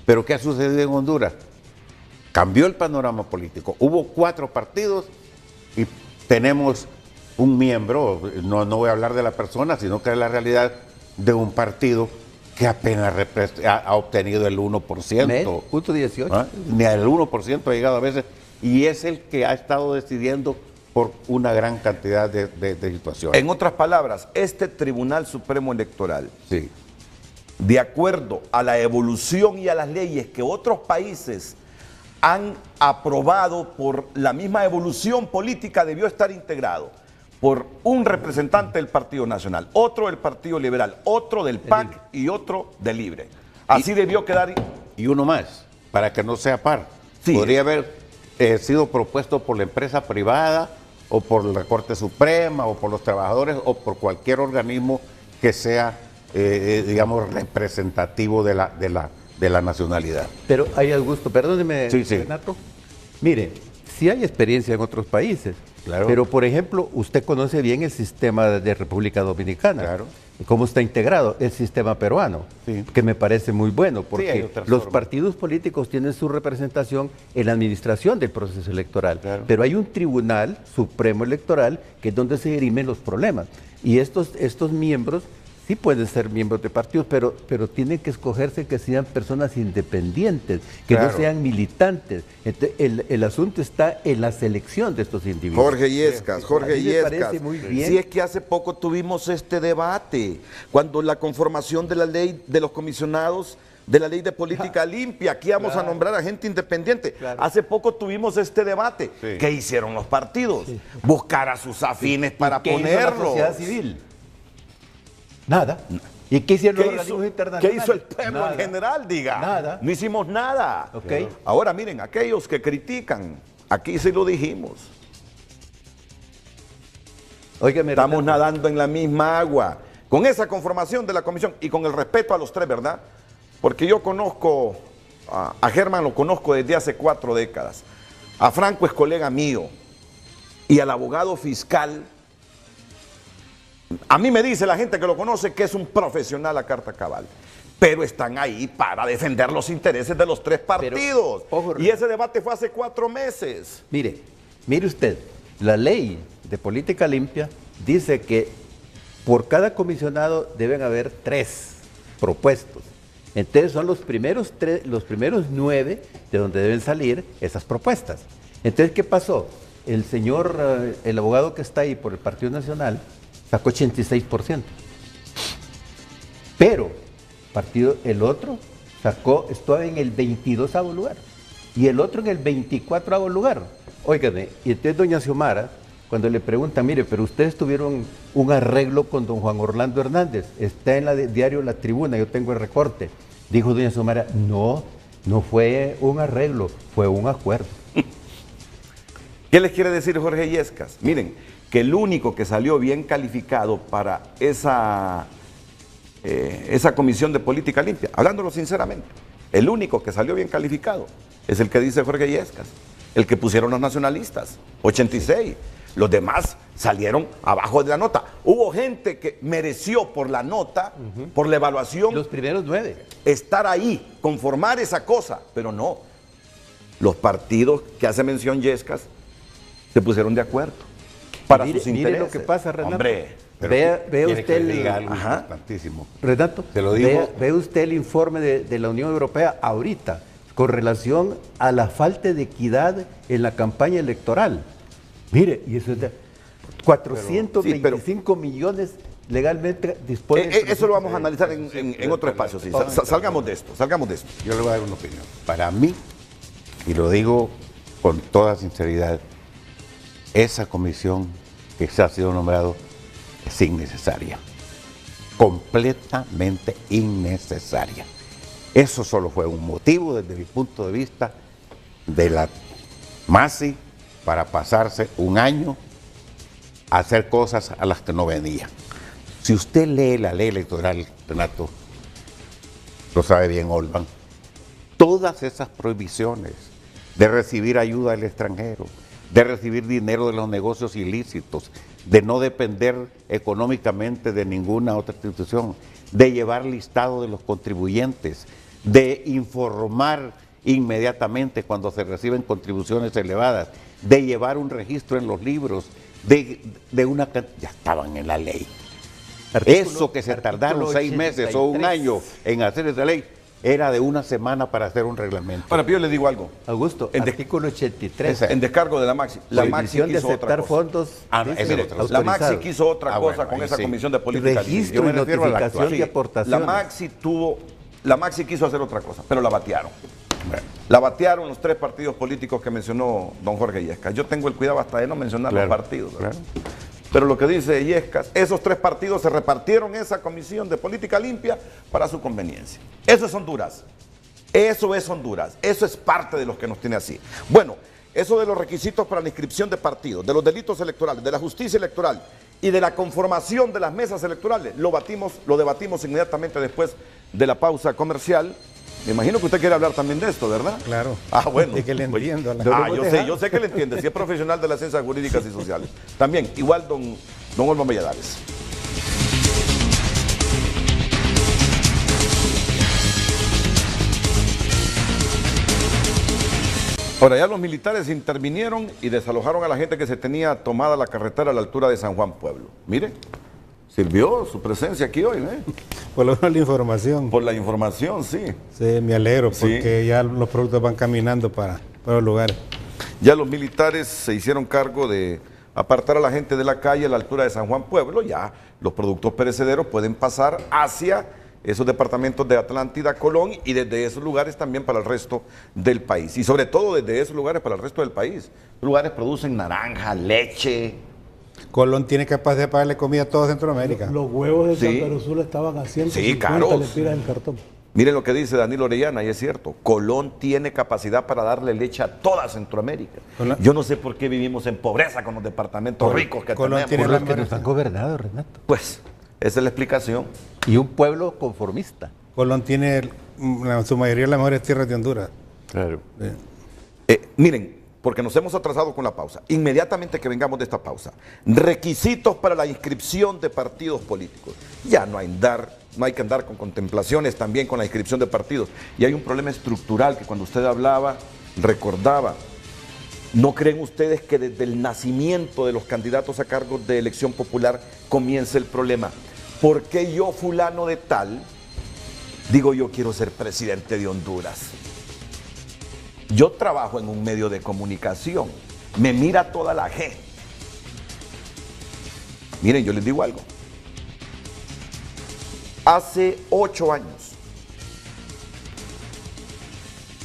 Pero ¿qué ha sucedido en Honduras? Cambió el panorama político. Hubo 4 partidos y tenemos un miembro, no voy a hablar de la persona, sino que es la realidad de un partido que apenas ha obtenido el 1%. Punto 18. ¿Ah? Ni al 1% ha llegado a veces. Y es el que ha estado decidiendo por una gran cantidad de situaciones. En otras palabras, este Tribunal Supremo Electoral, Sí. de acuerdo a la evolución y a las leyes que otros países han aprobado por la misma evolución política, debió estar integrado por un representante del Partido Nacional, otro del Partido Liberal, otro del PAC y otro del Libre. Así debió quedar. Y uno más, para que no sea par. Sí. Podría haber sido propuesto por la empresa privada o por la Corte Suprema o por los trabajadores o por cualquier organismo que sea, digamos, representativo de la nacionalidad. Pero hay Augusto, perdóneme, Sí, sí. Renato. Mire, sí hay experiencia en otros países, Claro. pero por ejemplo, usted conoce bien el sistema de República Dominicana. Claro. ¿Cómo está integrado? El sistema peruano, Sí. que me parece muy bueno, hay porque otras los formas. partidos políticos tienen su representación en la administración del proceso electoral, Claro. pero hay un tribunal supremo electoral que es donde se dirimen los problemas. Y estos miembros sí pueden ser miembros de partidos, pero tienen que escogerse que sean personas independientes, que Claro. no sean militantes. El asunto está en la selección de estos individuos. Jorge Illescas, A Jorge mí me Illescas. parece muy bien. Si es que hace poco tuvimos este debate, cuando la conformación de la ley de los comisionados, de la ley de política limpia, aquí vamos a nombrar a gente independiente. Claro. Hace poco tuvimos este debate. Sí. ¿Qué hicieron los partidos? Buscar a sus afines para ¿Qué hizo la ponerlos. sociedad civil? Nada. ¿Y qué hicieron los ¿Qué organismos hizo, internacionales? qué hizo el pueblo Nada. en general, diga? Nada. No hicimos nada. Ok. Ahora miren, aquellos que critican, aquí sí lo dijimos. Óigame, Estamos Renato, nadando en la misma agua. Con esa conformación de la comisión y con el respeto a los tres, ¿verdad? Porque yo conozco, a Germán lo conozco desde hace 4 décadas. A Franco es colega mío. Y al abogado fiscal, a mí me dice la gente que lo conoce que es un profesional a carta cabal. Pero están ahí para defender los intereses de los tres partidos. ojo, Y ese debate fue hace 4 meses. mire usted, la ley de política limpia dice que por cada comisionado deben haber 3 propuestos. Entonces son los primeros 9 de donde deben salir esas propuestas. Entonces, ¿qué pasó? El señor, el abogado que está ahí por el Partido Nacional, sacó 86%. Pero el otro estaba en el 22º lugar y el otro en el 24º lugar. Óigame, y entonces doña Xiomara, cuando le preguntan, mire, pero ustedes tuvieron un arreglo con don Juan Orlando Hernández, está en el diario La Tribuna, yo tengo el recorte. Dijo doña Xiomara, no fue un arreglo, fue un acuerdo. ¿Qué les quiere decir Jorge Illescas? Miren, que el único que salió bien calificado para esa comisión de política limpia, hablándolo sinceramente, el único que salió bien calificado es el que dice Jorge Illescas, el que pusieron los nacionalistas, 86. Los demás salieron abajo de la nota. Hubo gente que mereció por la nota, por la evaluación, Los primeros 9. estar ahí, conformar esa cosa, pero no. Los partidos que hace mención Illescas se pusieron de acuerdo para Mire- sus mire intereses. lo que pasa, Renato. Hombre, Pero Vea quiere usted que le el- diga algo Ajá. importantísimo. Renato, Se lo digo. ve usted el informe de la Unión Europea ahorita con relación a la falta de equidad en la campaña electoral. Mire, y eso es de 425 millones legalmente disponen. eso lo vamos a analizar en otro espacio. Sí. Salgamos de esto, salgamos de esto. Yo le voy a dar una opinión. Para mí, y lo digo con toda sinceridad, esa comisión que se ha sido nombrado es innecesaria. Completamente innecesaria. Eso solo fue un motivo desde mi punto de vista de la MASI para pasarse un año a hacer cosas a las que no venía. Si usted lee la ley electoral, Renato, lo sabe bien Olvan, todas esas prohibiciones de recibir ayuda del extranjero, de recibir dinero de los negocios ilícitos, de no depender económicamente de ninguna otra institución, de llevar listado de los contribuyentes, de informar inmediatamente cuando se reciben contribuciones elevadas, de llevar un registro en los libros, de una ya estaban en la ley. Eso que se tardaron 6 meses o un 83. año en hacer esa ley, era de una semana para hacer un reglamento. Ahora, pero yo le digo algo. Augusto, En de- artículo 83. Esa- En descargo de la Maxi. La Maxi Prohibición de quiso otra aceptar cosa. fondos. Ah, no, dice, esa es otra cosa. La Maxi autorizados. quiso otra Ah, cosa bueno, con ahí esa sí. comisión de política limpia. Registro Yo y me refiero a la notificación actual. de La aportaciones. Maxi quiso hacer otra cosa, pero la batearon. Bueno, La batearon los 3 partidos políticos que mencionó don Jorge Illescas. Yo tengo el cuidado hasta de no mencionar Claro, los partidos, ¿verdad? claro. Pero lo que dice Illescas, esos 3 partidos se repartieron esa comisión de política limpia para su conveniencia. Eso es Honduras. Eso es Honduras. Eso es parte de lo que nos tiene así. Bueno, eso de los requisitos para la inscripción de partidos, de los delitos electorales, de la justicia electoral y de la conformación de las mesas electorales, lo debatimos inmediatamente después de la pausa comercial. Me imagino que usted quiere hablar también de esto, ¿verdad? Claro. Ah, bueno. Es que le entiendo. a la- Yo sé que le entiende. Si es profesional de las ciencias jurídicas y sociales. También, igual don Olman Valladares. Ahora, ya los militares intervinieron y desalojaron a la gente que se tenía tomada la carretera a la altura de San Juan Pueblo. Mire, sirvió su presencia aquí hoy, ¿eh? Por lo menos la información. Por la información, sí. Sí, me alegro Sí. porque ya los productos van caminando para los lugares. Ya los militares se hicieron cargo de apartar a la gente de la calle a la altura de San Juan Pueblo. Ya los productos perecederos pueden pasar hacia esos departamentos de Atlántida, Colón, y desde esos lugares también para el resto del país. Y sobre todo desde esos lugares para el resto del país. Los lugares producen naranja, leche. Colón tiene capacidad de pagarle comida a todo Centroamérica. Los huevos de Sí. San Pedro Sula estaban a 150 Sí, caros. lempiras en cartón. Miren lo que dice Danilo Orellana, y es cierto, Colón tiene capacidad para darle leche a toda Centroamérica. Colón- Yo no sé por qué vivimos en pobreza con los departamentos ricos que Colón tenemos. tiene Por la los que nos han gobernado, Renato. Pues, esa es la explicación. Y un pueblo conformista. Colón tiene su mayoría las mejores tierras de Honduras. Claro. Miren, porque nos hemos atrasado con la pausa. Inmediatamente que vengamos de esta pausa, requisitos para la inscripción de partidos políticos. Ya no hay que andar con contemplaciones también con la inscripción de partidos. Y hay un problema estructural que cuando usted hablaba, recordaba. ¿No creen ustedes que desde el nacimiento de los candidatos a cargos de elección popular comienza el problema? ¿Por qué yo, fulano de tal, digo yo quiero ser presidente de Honduras? Yo trabajo en un medio de comunicación, me mira toda la gente. Miren, yo les digo algo. Hace 8 años,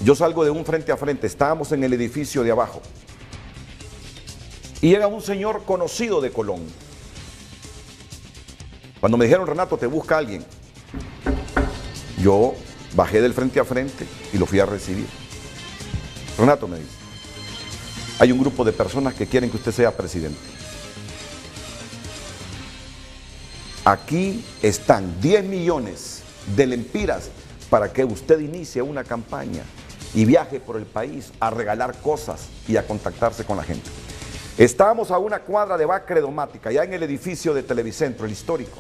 yo salgo de un frente a frente, estábamos en el edificio de abajo, y llega un señor conocido de Colón. Cuando me dijeron, Renato, te busca alguien, yo bajé del frente a frente y lo fui a recibir. Renato, me dice, hay un grupo de personas que quieren que usted sea presidente. Aquí están 10 millones de lempiras para que usted inicie una campaña y viaje por el país a regalar cosas y a contactarse con la gente. Estábamos a una cuadra de Bacredomática, ya en el edificio de Televicentro, el histórico.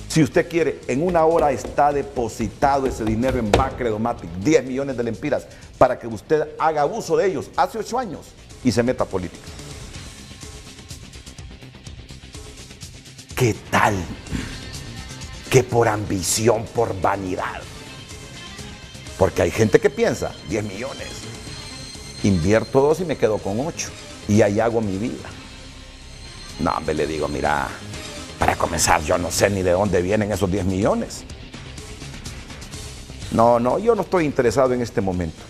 Si usted quiere, en 1 hora está depositado ese dinero en Bacredomatic, 10 millones de lempiras, para que usted haga uso de ellos hace 8 años y se meta a política. ¿Qué tal? Que por ambición, por vanidad. Porque hay gente que piensa, 10 millones, invierto 2 y me quedo con 8 y ahí hago mi vida. No, hombre, le digo, mira, para comenzar yo no sé ni de dónde vienen esos 10 millones. No, yo no estoy interesado en este momento.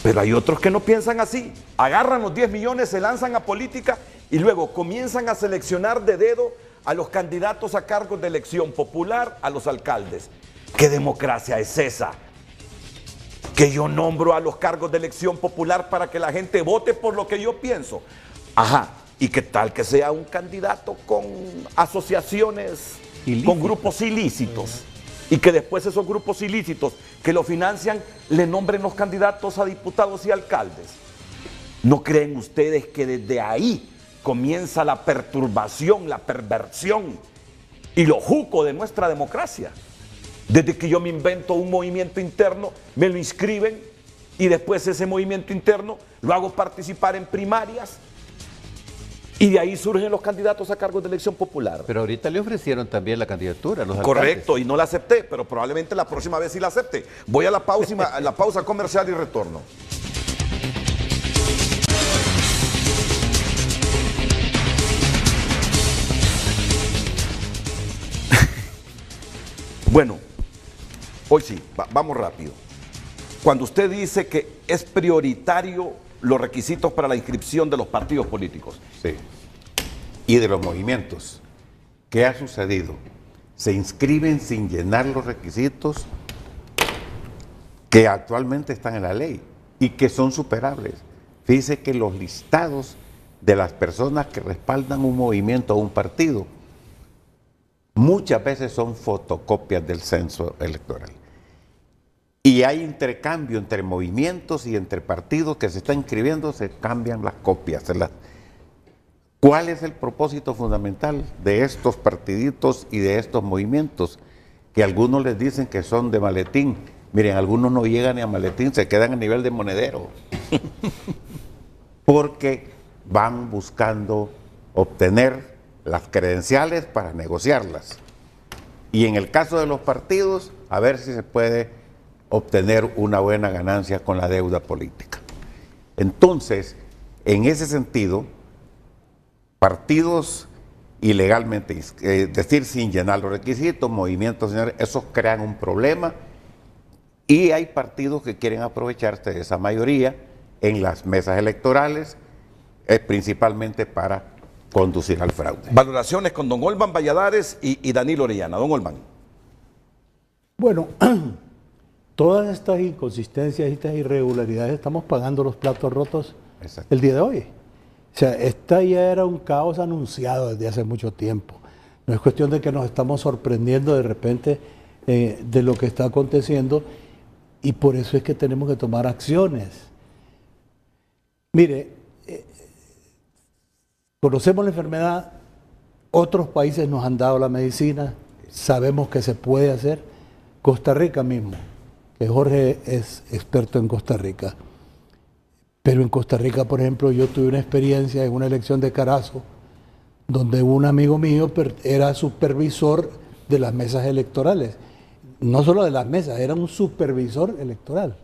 Pero hay otros que no piensan así. Agarran los 10 millones, se lanzan a política y luego comienzan a seleccionar de dedo a los candidatos a cargos de elección popular, a los alcaldes. ¿Qué democracia es esa? Que yo nombro a los cargos de elección popular para que la gente vote por lo que yo pienso. Ajá, ¿y qué tal que sea un candidato con asociaciones, con grupos ilícitos? Y que después esos grupos ilícitos que lo financian le nombren los candidatos a diputados y alcaldes. ¿No creen ustedes que desde ahí comienza la perturbación, la perversión y lo juco de nuestra democracia? Desde que yo me invento un movimiento interno, me lo inscriben y después ese movimiento interno lo hago participar en primarias y de ahí surgen los candidatos a cargos de elección popular. Pero ahorita le ofrecieron también la candidatura a los alcaldes. Correcto, y no la acepté, pero probablemente la próxima vez sí la acepte. Voy a la pausa comercial y retorno. Bueno, hoy sí, vamos rápido. Cuando usted dice que es prioritario los requisitos para la inscripción de los partidos políticos. Sí. Y de los movimientos. ¿Qué ha sucedido? Se inscriben sin llenar los requisitos que actualmente están en la ley y que son superables. Fíjese que los listados de las personas que respaldan un movimiento o un partido muchas veces son fotocopias del censo electoral. y hay intercambio entre movimientos y entre partidos que se están inscribiendo, se cambian las copias. ¿Cuál es el propósito fundamental de estos partiditos y de estos movimientos? Que algunos les dicen que son de maletín. Miren, algunos no llegan ni a maletín, se quedan a nivel de monedero. Porque van buscando obtener las credenciales para negociarlas. Y en el caso de los partidos, a ver si se puede obtener una buena ganancia con la deuda política. Entonces, en ese sentido, partidos ilegalmente, es decir, sin llenar los requisitos, movimientos, esos crean un problema, y hay partidos que quieren aprovecharse de esa mayoría en las mesas electorales, principalmente para conducir al fraude. Valoraciones con don Olman Valladares y Danilo Orellana. Don Olman. Bueno, todas estas inconsistencias y estas irregularidades estamos pagando los platos rotos el día de hoy. O sea, esta ya era un caos anunciado desde hace mucho tiempo. No es cuestión de que nos estamos sorprendiendo de repente de lo que está aconteciendo, y por eso es que tenemos que tomar acciones. Mire, conocemos la enfermedad, otros países nos han dado la medicina, sabemos que se puede hacer. Costa Rica mismo, que Jorge es experto en Costa Rica, pero en Costa Rica, por ejemplo, yo tuve una experiencia en una elección de Carazo, donde un amigo mío era supervisor de las mesas electorales. No solo de las mesas, era un supervisor electoral.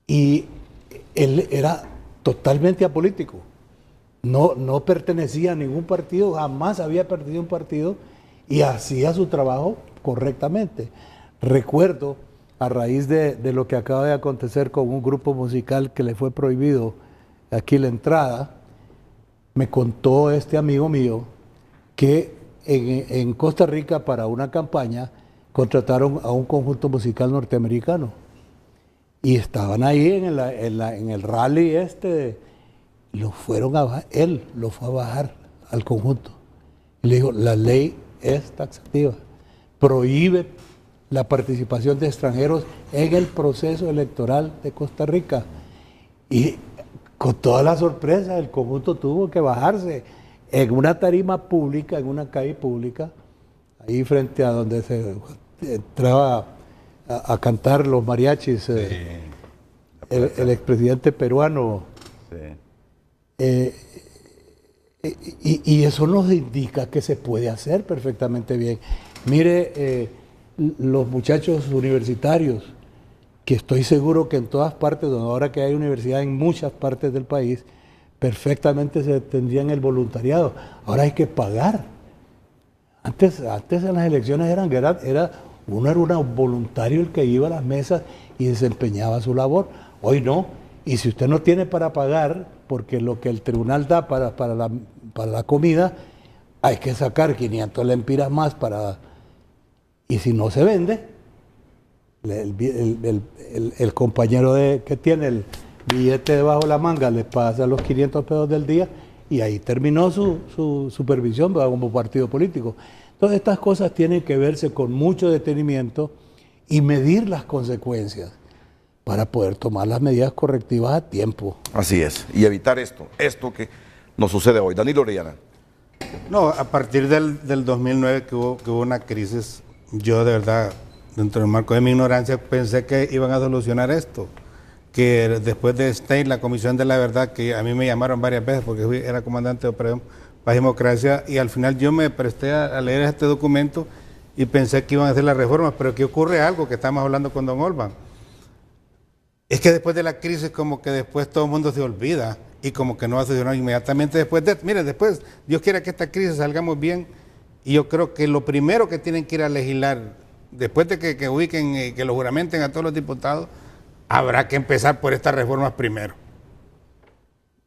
Y él era totalmente apolítico. No pertenecía a ningún partido, jamás había perdido un partido, y hacía su trabajo correctamente. Recuerdo, a raíz de lo que acaba de acontecer con un grupo musical que le fue prohibido aquí la entrada, me contó este amigo mío que en Costa Rica, para una campaña, contrataron a un conjunto musical norteamericano y estaban ahí en el rally lo fueron a bajar, él lo fue a bajar al conjunto y le dijo: la ley es taxativa, prohíbe la participación de extranjeros en el proceso electoral de Costa Rica. Y con toda la sorpresa, el conjunto tuvo que bajarse en una tarima pública, en una calle pública, ahí frente a donde se entraba a cantar los mariachis, el expresidente peruano. Y eso nos indica que se puede hacer perfectamente bien. Mire, los muchachos universitarios, que estoy seguro que en todas partes, ahora que hay universidad en muchas partes del país, perfectamente se tendrían el voluntariado. Ahora hay que pagar. Antes en las elecciones uno era un voluntario el que iba a las mesas y desempeñaba su labor. Hoy no. Y si usted no tiene para pagar, porque lo que el tribunal da para la comida, hay que sacar 500 lempiras más para... Y si no se vende, el compañero que tiene el billete debajo de la manga le pasa los 500 pesos del día y ahí terminó su supervisión, ¿verdad?, como partido político. Entonces estas cosas tienen que verse con mucho detenimiento y medir las consecuencias para poder tomar las medidas correctivas a tiempo. Así es, y evitar esto que nos sucede hoy. Danilo Orellana. No, a partir del 2009 que hubo una crisis, yo de verdad, dentro del marco de mi ignorancia, pensé que iban a solucionar esto. Que después de Stein, la Comisión de la Verdad, que a mí me llamaron varias veces porque era comandante de Operación Paz y Democracia, y al final yo me presté a leer este documento y pensé que iban a hacer las reformas, pero que ocurre algo que estamos hablando con don Olman. Es que después de la crisis, como que después todo el mundo se olvida y como que no va a solucionar inmediatamente después de... Mire, después, Dios quiera que esta crisis salgamos bien, y yo creo que lo primero que tienen que ir a legislar, después de que ubiquen, que lo juramenten a todos los diputados, habrá que empezar por estas reformas primero.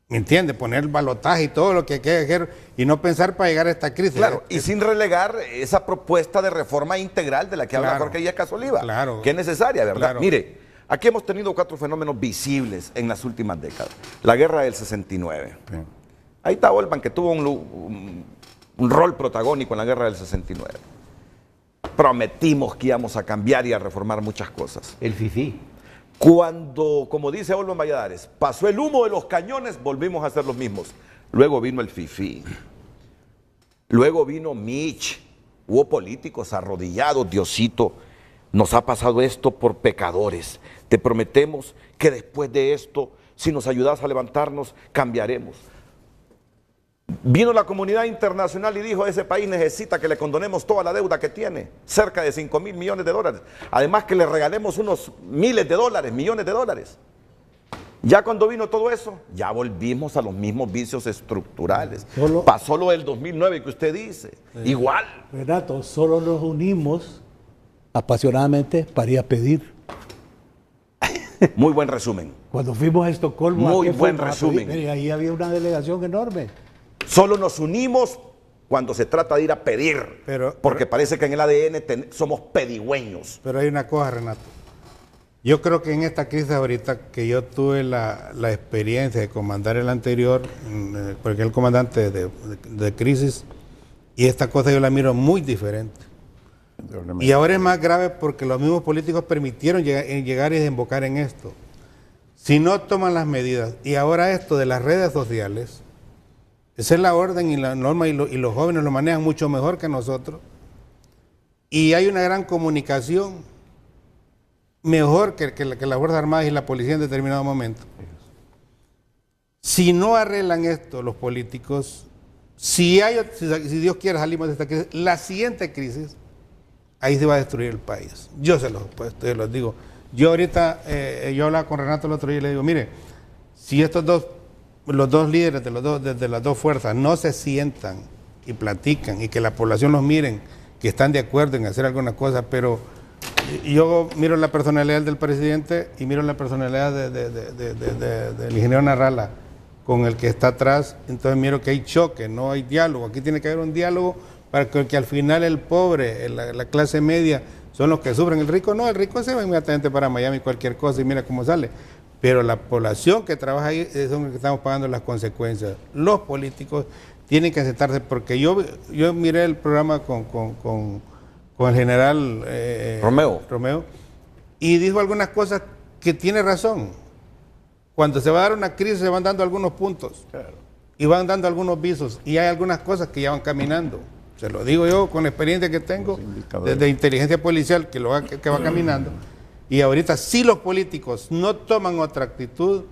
¿Me entiende? Poner el balotaje y todo lo que hay que hacer y no pensar para llegar a esta crisis. Claro, y sin relegar esa propuesta de reforma integral de la que habla Jorge Díaz Casoliva, que es necesaria, ¿verdad? Claro. Mire, aquí hemos tenido 4 fenómenos visibles en las últimas décadas. La guerra del 69. Sí. Ahí está Olman, que tuvo un rol protagónico en la guerra del 69. prometimos que íbamos a cambiar y a reformar muchas cosas. El FIFI. Cuando, como dice Olman Valladares, pasó el humo de los cañones, volvimos a ser los mismos. Luego vino el FIFI. Luego vino Mitch. Hubo políticos arrodillados. Diosito, nos ha pasado esto por pecadores. Te prometemos que después de esto, si nos ayudas a levantarnos, cambiaremos. Vino la comunidad internacional y dijo: ese país necesita que le condonemos toda la deuda que tiene, cerca de 5.000 millones de dólares. Además que le regalemos unos miles de dólares, millones de dólares. Ya cuando vino todo eso, ya volvimos a los mismos vicios estructurales. Pasó lo del 2009 que usted dice, igual. Renato, solo nos unimos apasionadamente para ir a pedir. Muy buen resumen. Cuando fuimos a Estocolmo, muy buen resumen. Y ahí había una delegación enorme. Solo nos unimos cuando se trata de ir a pedir, porque parece que en el ADN somos pedigüeños. Pero hay una cosa, Renato. Yo creo que en esta crisis ahorita, que yo tuve la experiencia de comandar el anterior, porque el comandante de crisis, y esta cosa yo la miro muy diferente. Y ahora es más grave porque los mismos políticos permitieron llegar y desembocar en esto. Si no toman las medidas, y ahora esto de las redes sociales, esa es la orden y la norma, y los jóvenes lo manejan mucho mejor que nosotros, y hay una gran comunicación, mejor que las Fuerzas Armadas y la policía en determinado momento. Si no arreglan esto los políticos, si Dios quiere salimos de esta crisis, la siguiente crisis, ahí se va a destruir el país. Yo se los digo. Yo ahorita, yo hablaba con Renato el otro día y le digo: mire, si los dos líderes de las dos fuerzas no se sientan y platican y que la población los miren, que están de acuerdo en hacer alguna cosa, pero yo miro la personalidad del presidente y miro la personalidad del ingeniero Narrala con el que está atrás, entonces miro que hay choque, no hay diálogo. Aquí tiene que haber un diálogo para que al final el pobre, la clase media, son los que sufren. El rico no, el rico se va inmediatamente para Miami, cualquier cosa, y mira cómo sale. Pero la población que trabaja ahí son los que estamos pagando las consecuencias. Los políticos tienen que sentarse, porque yo miré el programa con el general Romeo, y dijo algunas cosas que tiene razón. Cuando se va a dar una crisis se van dando algunos puntos, y van dando algunos visos, y hay algunas cosas que ya van caminando. Se lo digo yo con la experiencia que tengo desde inteligencia policial, que va caminando. Y ahorita, si los políticos no toman otra actitud,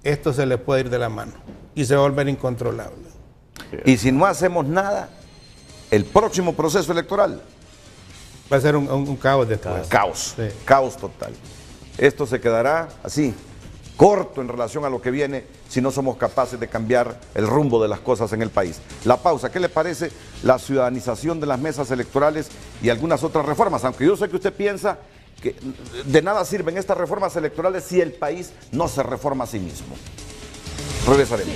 esto se les puede ir de la mano y se va a volver incontrolable. Y si no hacemos nada, el próximo proceso electoral va a ser un caos después. Caos total. Esto se quedará así, corto en relación a lo que viene, si no somos capaces de cambiar el rumbo de las cosas en el país. La pausa. ¿Qué le parece la ciudadanización de las mesas electorales y algunas otras reformas? Aunque yo sé que usted piensa que de nada sirven estas reformas electorales si el país no se reforma a sí mismo. Regresaremos.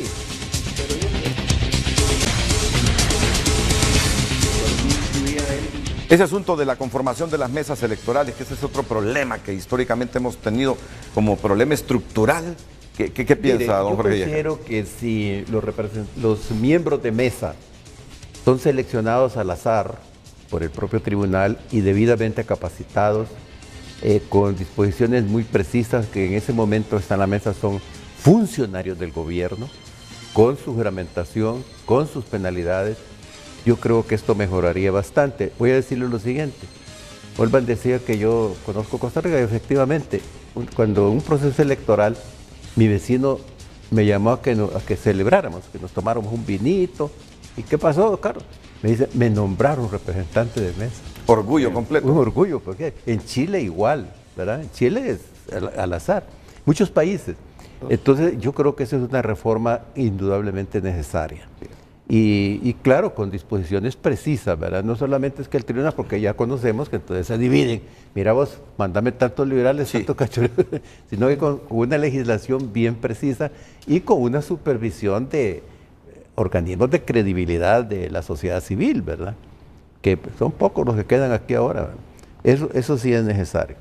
Ese asunto de la conformación de las mesas electorales, que ese es otro problema que históricamente hemos tenido como problema estructural. ¿Qué piensa, don Jorge? Yo considero que si los miembros de mesa son seleccionados al azar por el propio tribunal y debidamente capacitados, con disposiciones muy precisas, que en ese momento están en la mesa, son funcionarios del gobierno, con su juramentación, con sus penalidades, yo creo que esto mejoraría bastante. Voy a decirle lo siguiente. Olman decía que yo conozco Costa Rica, y efectivamente, cuando un proceso electoral, mi vecino me llamó a que celebráramos, que nos tomáramos un vinito. ¿Y qué pasó, Carlos? Me dice, me nombraron representante de mesa. Orgullo completo. Un orgullo, porque en Chile igual, ¿verdad? En Chile es al azar. Muchos países. Entonces, yo creo que esa es una reforma indudablemente necesaria. Y claro, con disposiciones precisas, ¿verdad? No solamente es que el tribunal, porque ya conocemos que entonces se dividen. Mira vos, mándame tantos liberales, tantos cachureros, sino que con una legislación bien precisa y con una supervisión de organismos de credibilidad de la sociedad civil, ¿verdad? Que son pocos los que quedan aquí ahora. Eso sí es necesario.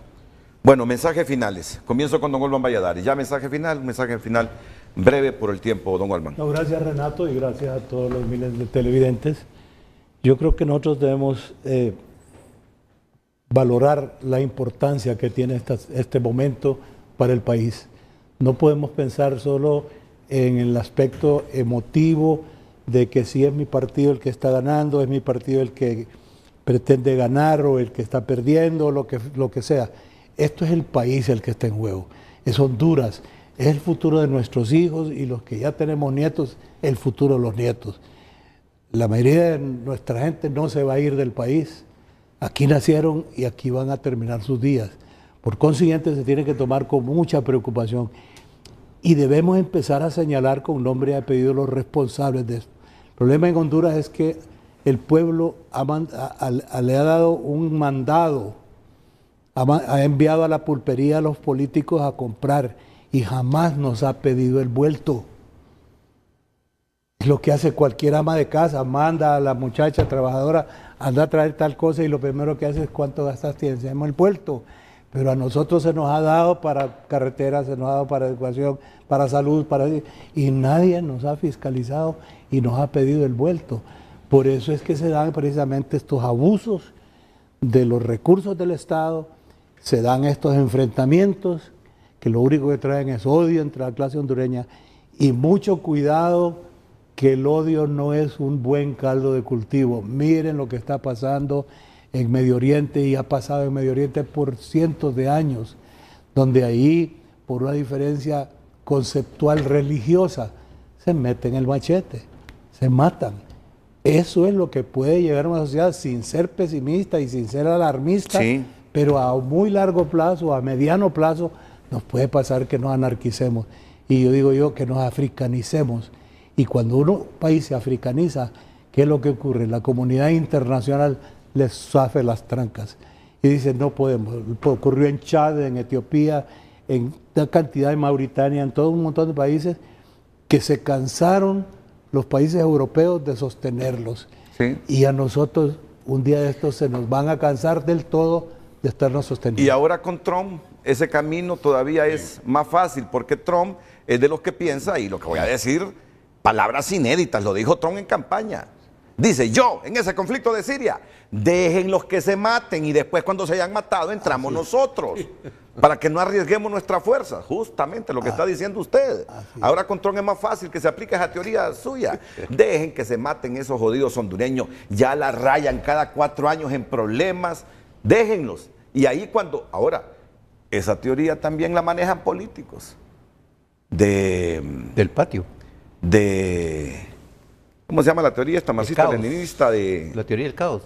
Bueno, mensajes finales. Comienzo con don Olman Valladares. Ya mensaje final breve por el tiempo, don Olman. No, gracias, Renato, y gracias a todos los miles de televidentes. Yo creo que nosotros debemos valorar la importancia que tiene este momento para el país. No podemos pensar solo en el aspecto emotivo de que si es mi partido el que está ganando, es mi partido el que pretende ganar o el que está perdiendo, lo que sea. Esto es el país el que está en juego. Es Honduras, es el futuro de nuestros hijos y los que ya tenemos nietos, el futuro de los nietos. La mayoría de nuestra gente no se va a ir del país. Aquí nacieron y aquí van a terminar sus días. Por consiguiente, se tiene que tomar con mucha preocupación y debemos empezar a señalar con nombre y apellido los responsables de esto. El problema en Honduras es que el pueblo le ha dado un mandado, ha enviado a la pulpería a los políticos a comprar y jamás nos ha pedido el vuelto. Es lo que hace cualquier ama de casa, manda a la muchacha trabajadora, anda a traer tal cosa y lo primero que hace es cuánto gastaste, hacemos el vuelto. Pero a nosotros se nos ha dado para carreteras, se nos ha dado para educación, para salud, y nadie nos ha fiscalizado y nos ha pedido el vuelto. Por eso es que se dan precisamente estos abusos de los recursos del Estado, se dan estos enfrentamientos que lo único que traen es odio entre la clase hondureña y mucho cuidado que el odio no es un buen caldo de cultivo. Miren lo que está pasando en Medio Oriente y ha pasado en Medio Oriente por cientos de años, donde ahí, por una diferencia conceptual religiosa, se meten el machete, se matan. Eso es lo que puede llegar a una sociedad sin ser pesimista y sin ser alarmista, sí, pero a muy largo plazo, a mediano plazo, nos puede pasar que nos anarquicemos. Y yo digo que nos africanicemos. Y cuando un país se africaniza, ¿qué es lo que ocurre? La comunidad internacional les hace las trancas y dice no podemos. Ocurrió en Chad, en Etiopía, en una cantidad de Mauritania, en todo un montón de países que se cansaron los países europeos de sostenerlos. Sí. Y a nosotros un día de estos se nos van a cansar del todo de estarnos sosteniendo. Y ahora con Trump ese camino todavía es más fácil porque Trump es de los que piensa, y lo que voy a decir, palabras inéditas, lo dijo Trump en campaña. Dice, yo, en ese conflicto de Siria, dejen los que se maten y después cuando se hayan matado entramos nosotros, para que no arriesguemos nuestra fuerza. Justamente lo que está diciendo usted. Ahora con Trump es más fácil que se aplique esa teoría suya. Dejen que se maten esos jodidos hondureños, ya la rayan cada 4 años en problemas, déjenlos. Y ahí ahora, esa teoría también la manejan políticos. Del patio. ¿Cómo se llama la teoría esta marxista-leninista? La teoría del caos.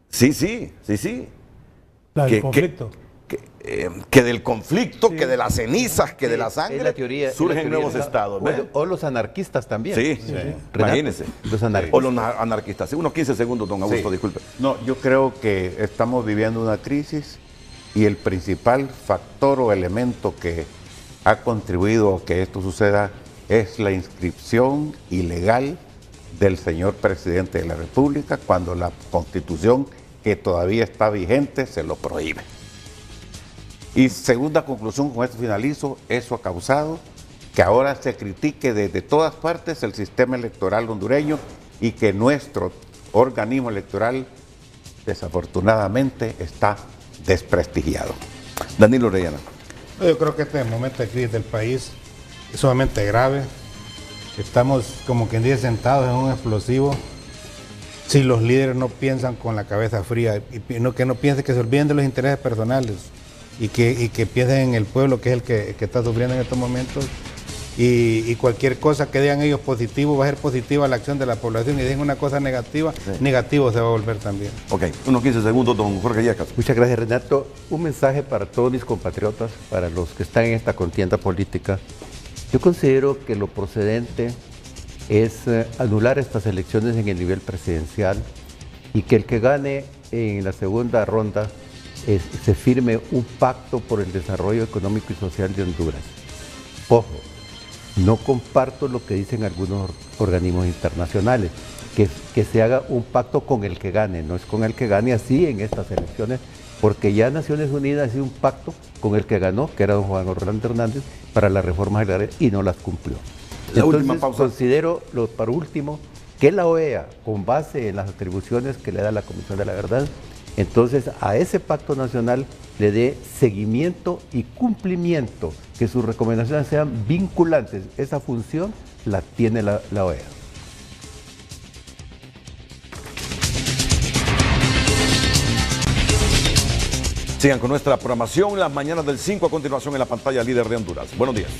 Sí. La del conflicto. Que del conflicto, que de las cenizas, que de la sangre, surgen nuevos estados. O los anarquistas también. Sí. Imagínense. Los anarquistas. O los anarquistas. Unos 15 segundos, don Augusto, disculpe. No, yo creo que estamos viviendo una crisis y el principal factor o elemento que ha contribuido a que esto suceda es la inscripción ilegal del señor presidente de la República cuando la Constitución, que todavía está vigente, se lo prohíbe. Y segunda conclusión, con esto finalizo, eso ha causado que ahora se critique desde todas partes el sistema electoral hondureño y que nuestro organismo electoral desafortunadamente está desprestigiado. Danilo Orellana. Yo creo que este momento de crisis del país es sumamente grave. Estamos, como quien dice, sentados en un explosivo. Si los líderes no piensan con la cabeza fría y que no piensen, que se olviden de los intereses personales y que piensen en el pueblo, que es el que está sufriendo en estos momentos, y cualquier cosa que digan ellos positivo va a ser positiva la acción de la población, y digan una cosa negativa, negativo se va a volver también. Ok, unos 15 segundos, don Jorge Yacas. Muchas gracias, Renato. Un mensaje para todos mis compatriotas, para los que están en esta contienda política. Yo considero que lo procedente es anular estas elecciones en el nivel presidencial y que el que gane en la segunda ronda se firme un pacto por el desarrollo económico y social de Honduras. Ojo, no comparto lo que dicen algunos organismos internacionales, que se haga un pacto con el que gane, no es con el que gane así en estas elecciones, porque ya Naciones Unidas hizo un pacto con el que ganó, que era don Juan Orlando Hernández, para las reformas legales y no las cumplió. Entonces, considero, para último, que la OEA, con base en las atribuciones que le da la Comisión de la Verdad, entonces a ese pacto nacional le dé seguimiento y cumplimiento, que sus recomendaciones sean vinculantes. Esa función la tiene la OEA. Sigan con nuestra programación las mañanas del 5 a continuación en la pantalla líder de Honduras. Buenos días.